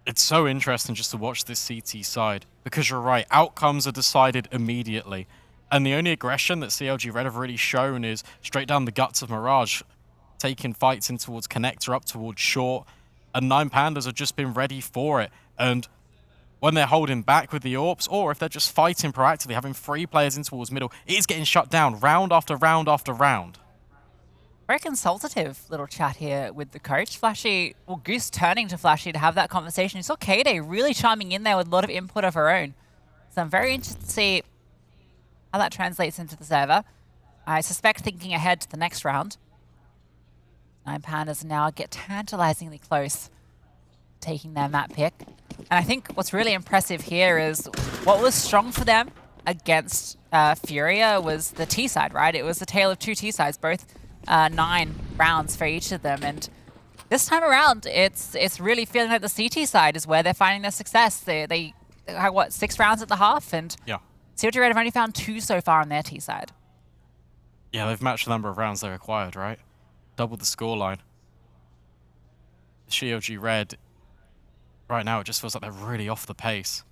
A: It's so interesting just to watch this CT side, because you're right, outcomes are decided immediately. And the only aggression that CLG Red have really shown is straight down the guts of Mirage, taking fights in towards connector, up towards short, and Nine Pandas have just been ready for it. And when they're holding back with the AWPs, or if they're just fighting proactively, having 3 players in towards middle, it is getting shut down round after round after round.
B: Very consultative little chat here with the coach. Flashy, well, Goose turning to Flashy to have that conversation. You saw Kaede really chiming in there with a lot of input of her own. So I'm very interested to see how that translates into the server. I suspect thinking ahead to the next round. 9 Pandas now get tantalizingly close, taking their map pick. And I think what's really impressive here is what was strong for them against Furia was the T side, right? It was a tale of two T sides, both 9 rounds for each of them. And this time around, it's really feeling like the CT side is where they're finding their success. They had, what, 6 rounds at the half? And
A: Yeah.
B: CLG Red have only found 2 so far on their T side.
A: Yeah, they've matched the number of rounds they required, right? Doubled the scoreline. CLG Red, right now, it just feels like they're really off the pace.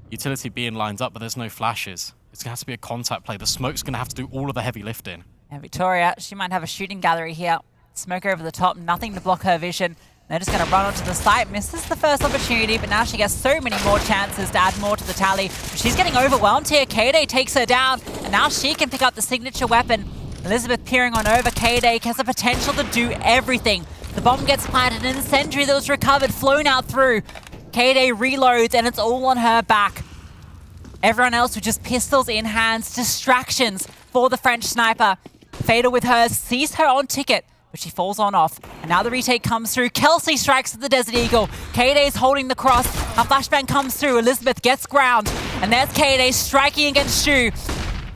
A: Utility being lined up, but there's no flashes. It's going to have to be a contact play. The smoke's going to have to do all of the heavy lifting.
B: And Victoria, she might have a shooting gallery here. Smoke over the top, nothing to block her vision. They're just going to run onto the site. Misses the first opportunity, but now she gets so many more chances to add more to the tally. She's getting overwhelmed here. K-Day takes her down, and now she can pick up the signature weapon. Elizabeth peering on over. K-Day has the potential to do everything. The bomb gets planted, and the incendiary that was recovered, flown out through. K-Day reloads, and it's all on her back. Everyone else with just pistols in hands, distractions for the French sniper. Fatal with hers, sees her on ticket, but she falls on off. And now the retake comes through. Kelsey strikes at the Desert Eagle. K-Day's holding the cross. A flashbang comes through. Elizabeth gets ground. And there's K-Day striking against Shu.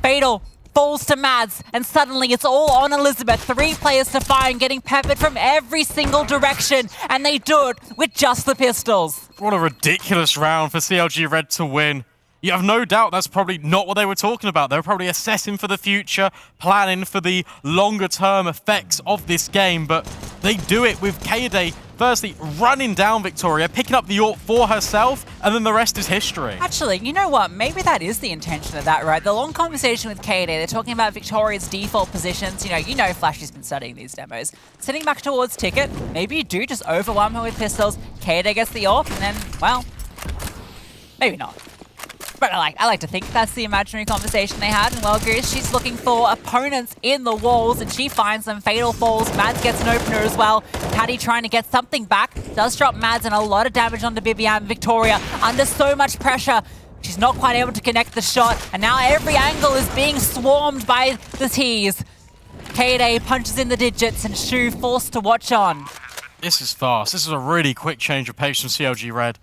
B: Fatal falls to Mads. And suddenly it's all on Elizabeth. 3 players to find, getting peppered from every single direction. And they do it with just the pistols.
A: What a ridiculous round for CLG Red to win. You have no doubt that's probably not what they were talking about. They were probably assessing for the future, planning for the longer-term effects of this game, but they do it with K-Day firstly running down Victoria, picking up the AWP for herself, and then the rest is history.
B: Actually, you know what? Maybe that is the intention of that, right? The long conversation with K-Day, they're talking about Victoria's default positions. You know Flashy's been studying these demos. Sitting back towards ticket, maybe you do just overwhelm her with pistols. K-Day gets the AWP, and then, well, maybe not. But I like to think that's the imaginary conversation they had. And well, Goose, she's looking for opponents in the walls, and she finds them. Fatal falls. Mads gets an opener as well. Patty trying to get something back. Does drop Mads, and a lot of damage onto Bibian. Victoria under so much pressure. She's not quite able to connect the shot. And now every angle is being swarmed by the T's. K-Day punches in the digits, and Shu forced to watch on.
A: This is fast. This is a really quick change of pace from CLG Red.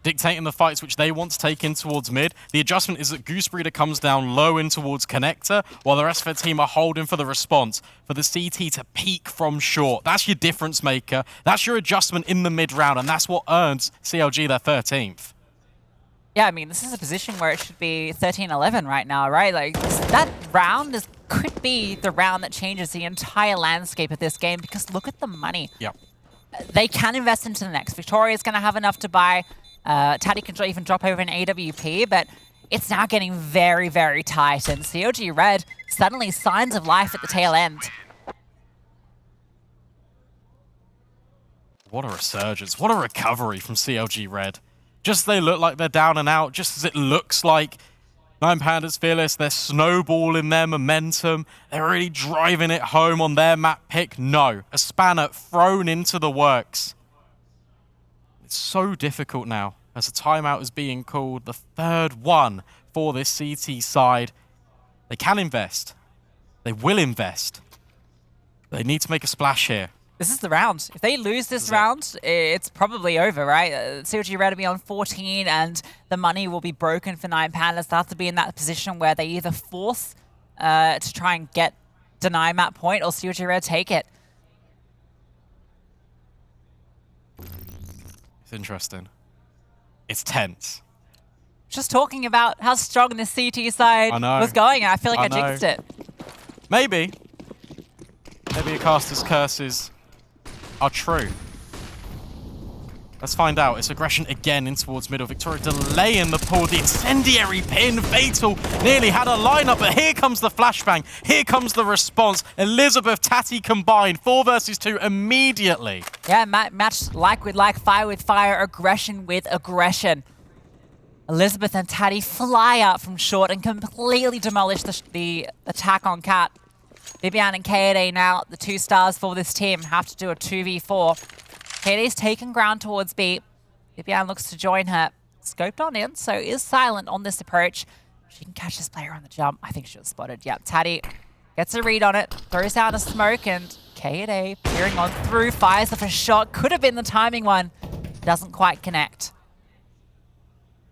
A: Dictating the fights which they want to take in towards mid. The adjustment is that Goosebreeder comes down low in towards connector, while the rest of their team are holding for the response, for the CT to peak from short. That's your difference maker. That's your adjustment in the mid round, and that's what earns CLG their 13th.
B: Yeah, I mean, this is a position where it should be 13-11 right now, right? Like, that round could be the round that changes the entire landscape of this game, because look at the money.
A: Yep.
B: They can invest into the next. Victoria's going to have enough to buy. Taddy can even drop over an AWP, but it's now getting very, very tight. And CLG Red, suddenly signs of life at the tail end.
A: What a resurgence. What a recovery from CLG Red. Just as they look like they're down and out, just as it looks like 9 Pandas Fearless, they're snowballing their momentum. They're really driving it home on their map pick. No, a spanner thrown into the works. It's so difficult now as a timeout is being called, the 3rd one for this CT side. They can invest. They will invest. They need to make a splash here.
B: This is the round. If they lose this round, it's probably over, right? CLG Red will be on 14, and the money will be broken for 9 Pandas. They'll have to be in that position where they either force to try and deny map point, or CLG Red take it.
A: It's interesting. It's tense.
B: Just talking about how strong this CT side was going, and I feel like I jinxed it.
A: Maybe. Maybe a caster's curses are true. Let's find out. It's aggression again in towards middle. Victoria delaying the pull. The incendiary pin. Fatal nearly had a lineup, but here comes the flashbang. Here comes the response. Elizabeth, Tatty combined. 4 versus 2 immediately.
B: Yeah, matched like with like, fire with fire, aggression with aggression. Elizabeth and Tatty fly out from short and completely demolish the attack on Cat. Bibian and K-Day now, the 2 stars for this team, have to do a 2v4. K-Day's taken ground towards B. Bibian looks to join her. scoped on in, so is silent on this approach. She can catch this player on the jump. I think she was spotted. Yep, Taddy gets a read on it, throws out a smoke, and K&A peering on through, fires off a shot. Could have been the timing one. Doesn't quite connect.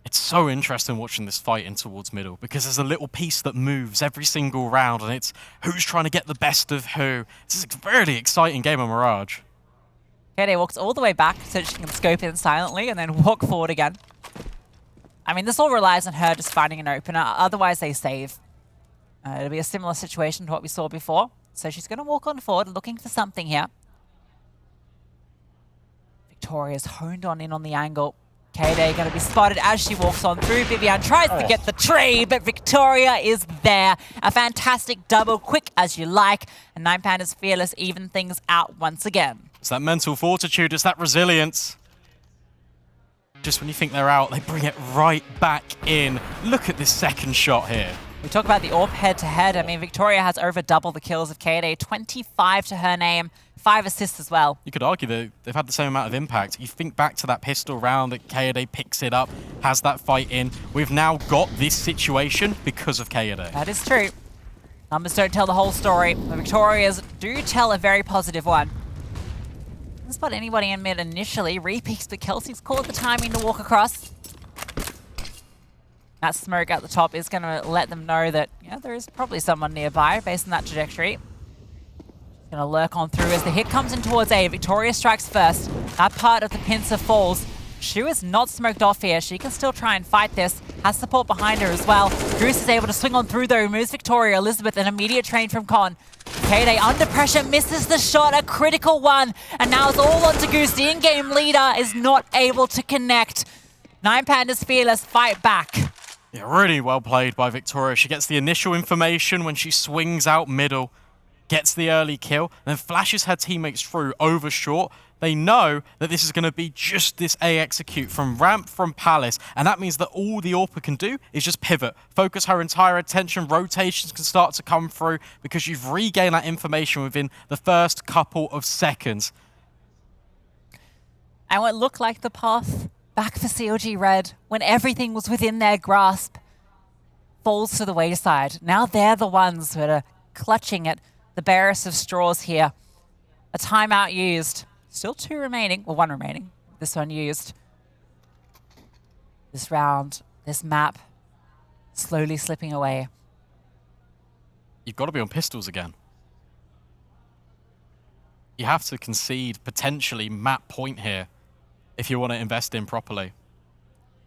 A: It's so interesting watching this fight in towards middle because there's a little piece that moves every single round and it's who's trying to get the best of who. It's a very exciting game of Mirage.
B: K&A walks all the way back so she can scope in silently and then walk forward again. I mean, this all relies on her just finding an opener. Otherwise, they save. It'll be a similar situation to what we saw before. So she's going to walk on forward looking for something here. Victoria's honed on in on the angle. K&A going to be spotted as she walks on through. Vivian tries to get the trade, but Victoria is there. A fantastic double, quick as you like. And 9 Pandas Fearless even things out once again.
A: It's that mental fortitude, it's that resilience. Just when you think they're out, they bring it right back in. Look at this second shot here.
B: We talk about the AWP head-to-head. I mean, Victoria has over double the kills of K&A. 25 to her name, 5 assists as well.
A: You could argue that they've had the same amount of impact. You think back to that pistol round that K&A picks it up, has that fight in. We've now got this situation because of K&A.
B: That is true. Numbers don't tell the whole story. The Victorias do tell a very positive one. Doesn't spot anybody in mid initially. Repeats, but Kelsey's caught the timing to walk across. That smoke at the top is going to let them know that there is probably someone nearby based on that trajectory. Going to lurk on through as the hit comes in towards A. Victoria strikes first. That part of the pincer falls. Shu is not smoked off here. She can still try and fight this. Has support behind her as well. Goose is able to swing on through though. Removes Victoria. Elizabeth, an immediate trade from Con. K&A under pressure, misses the shot, a critical one. And now it's all on to Goose. The in-game leader is not able to connect. 9 Pandas Fearless fight back.
A: Yeah, really well played by Victoria. She gets the initial information when she swings out middle, gets the early kill, and then flashes her teammates through over short. They know that this is going to be just this A execute from ramp, from Palace, and that means that all the AWPer can do is just pivot, focus her entire attention, rotations can start to come through because you've regained that information within the first couple of seconds.
B: And what looked like the path back for CLG Red, when everything was within their grasp, falls to the wayside. Now they're the ones that are clutching at the barest of straws here. A timeout used. Still 2 remaining. Well, 1 remaining. This one used. This round, this map, slowly slipping away.
A: You've got to be on pistols again. You have to concede potentially map point here if you want to invest in properly,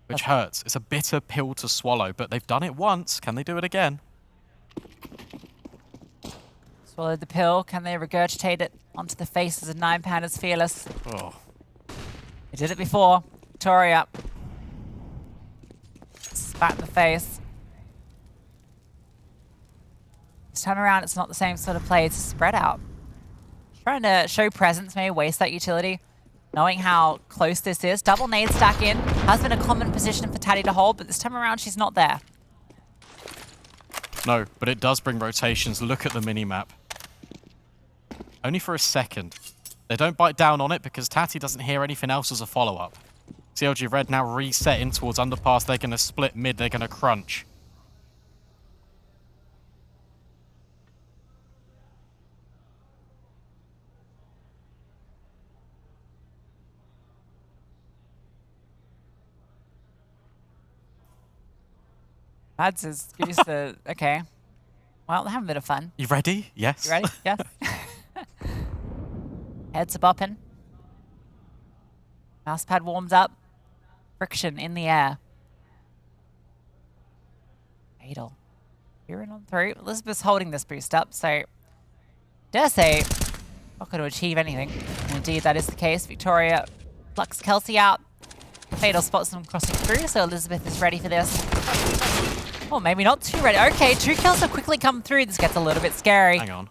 A: which hurts. It's a bitter pill to swallow, but they've done it once. Can they do it again?
B: Swallowed the pill. Can they regurgitate it onto the faces of 9 Pandas Fearless?
A: Oh.
B: They did it before. Victoria. Spat in the face. This time around, it's not the same sort of play. It's spread out. Trying to show presence, maybe waste that utility. Knowing how close this is. Double nade stack in. Has been a common position for Taddy to hold, but this time around she's not there.
A: No, but it does bring rotations. Look at the mini-map. Only for a second. They don't bite down on it because Tati doesn't hear anything else as a follow-up. CLG Red now resetting towards underpass. They're going to split mid. They're going to crunch.
B: Mads is used to, okay. Well, they're having a bit of fun.
A: You ready? Yes.
B: You ready? Yes. Heads are bopping. Mouse pad warmed up. Friction in the air. Fatal. Peering on through. Elizabeth's holding this boost up, so dare say not going to achieve anything. And indeed, that is the case. Victoria plucks Kelsey out. Fatal spots them crossing through, so Elizabeth is ready for this. Oh, maybe not too ready. Okay, 2 kills have quickly come through. This gets a little bit scary.
A: Hang on.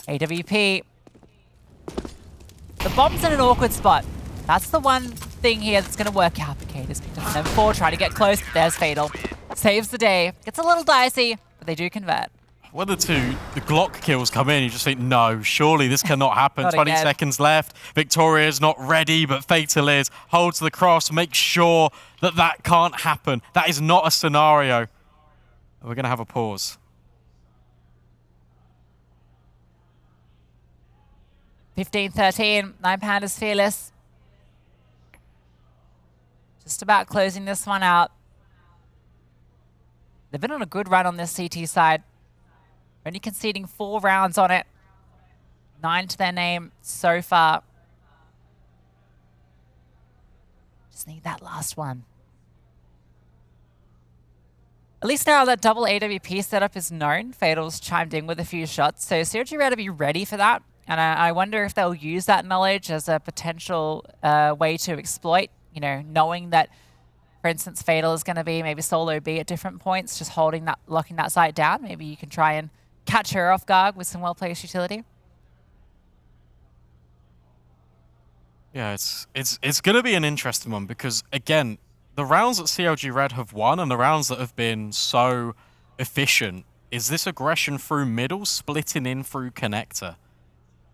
B: AWP. The bomb's in an awkward spot. That's the one thing here that's going to work out. Okay, just picked up an M4, trying to get close. There's Fatal. Saves the day. Gets a little dicey, but they do convert.
A: when the Glock kills come in, you just think, no, surely this cannot happen.
B: Not
A: 20
B: again.
A: seconds left. Victoria's not ready, but Fatal is. Holds the cross, make sure that that can't happen. That is not a scenario. We're going to have a pause.
B: 15-13, 9 Pandas fearless. Just about closing this one out. They've been on a good run on this CT side. Only conceding 4 rounds on it. 9 to their name so far. Just need that last one. At least now that double AWP setup is known, Fatal's chimed in with a few shots, so CLG Red to be ready for that. And I wonder if they'll use that knowledge as a potential way to exploit, you know, knowing that, for instance, Fatal is going to be maybe solo B at different points, just holding that, locking that site down. Maybe you can try and catch her off guard with some well-placed utility.
A: Yeah, it's going to be an interesting one because, again, the rounds that CLG Red have won and the rounds that have been so efficient is this aggression through middle, splitting in through connector.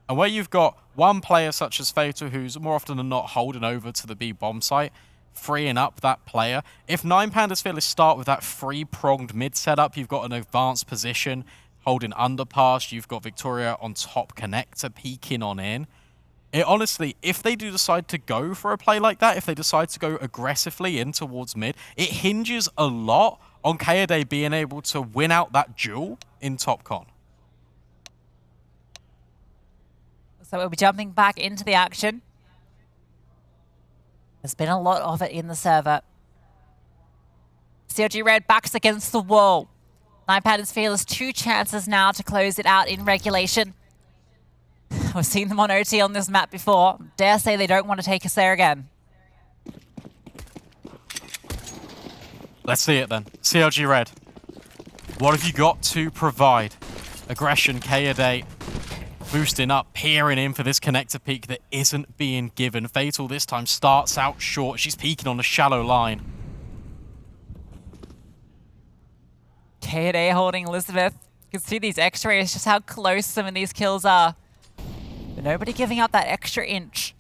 A: And where you've got one player such as Fatal, who's more often than not holding over to the B bomb site, freeing up that player. If 9 Pandas Fearless start with that 3-pronged mid setup, you've got an advanced position, holding underpass, you've got Victoria on top connector, peeking on in. It honestly, if they do decide to go for a play like that, if they decide to go aggressively in towards mid, it hinges a lot on Kaede being able to win out that duel in top con.
B: So we'll be jumping back into the action. There's been a lot of it in the server. CLG Red backs against the wall. 9 Pandas Fearless 2 chances now to close it out in regulation. We've seen them on OT on this map before. Dare say they don't want to take us there again.
A: Let's see it then. CLG Red, what have you got to provide? Aggression, Kaede, boosting up, peering in for this connector peek that isn't being given. Fatal this time starts out short. She's peeking on a shallow line.
B: Kaede holding Elizabeth. You can see these x-rays, just how close some of these kills are. But nobody giving up that extra inch.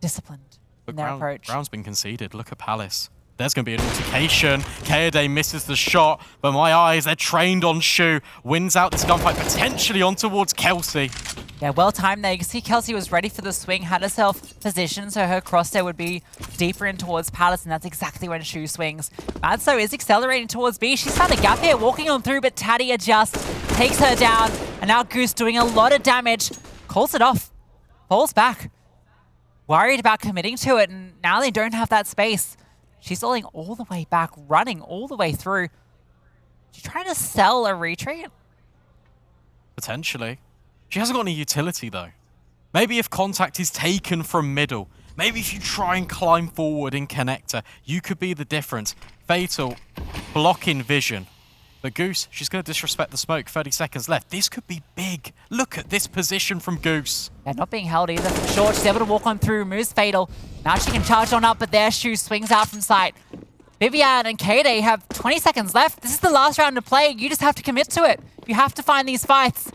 B: Disciplined in their approach.
A: Round's been conceded. Look at Palace. There's going to be an altercation. Kaede misses the shot, but my eyes, they're trained on Shu. Wins out this gunfight, potentially on towards Kelsey.
B: Yeah, well timed there. You can see Kelsey was ready for the swing, had herself positioned so her crosshair would be deeper in towards Palace, and that's exactly when Shu swings. Madso is accelerating towards B. She's found a gap here, walking on through, but Taddy adjusts, takes her down, and now Goose doing a lot of damage, calls it off, falls back. Worried about committing to it, and now they don't have that space. She's falling all the way back, running all the way through. She's trying to sell a retreat?
A: Potentially. She hasn't got any utility, though. Maybe if contact is taken from middle, maybe if you try and climb forward in connector, you could be the difference. Fatal, blocking vision. But Goose, she's going to disrespect the smoke. 30 seconds left. This could be big. Look at this position from Goose.
B: Yeah, not being held either for sure. She's able to walk on through, moves Fatal. Now she can charge on up, but their Shu swings out from sight. Vivian and Kaede have 20 seconds left. This is the last round to play. You just have to commit to it. You have to find these fights.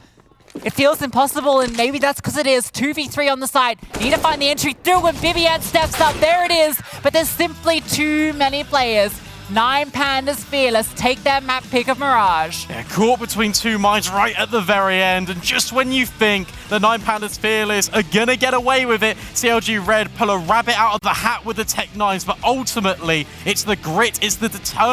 B: It feels impossible, and maybe that's because it is. 2v3 on the side. Need to find the entry through when Vivian steps up. There it is. But there's simply too many players. 9 Pandas Fearless take their map pick of Mirage.
A: Yeah, caught between two minds right at the very end, and just when you think the 9 Pandas Fearless are gonna get away with it, CLG Red pull a rabbit out of the hat with the Tech 9s, but ultimately, it's the grit, it's the determination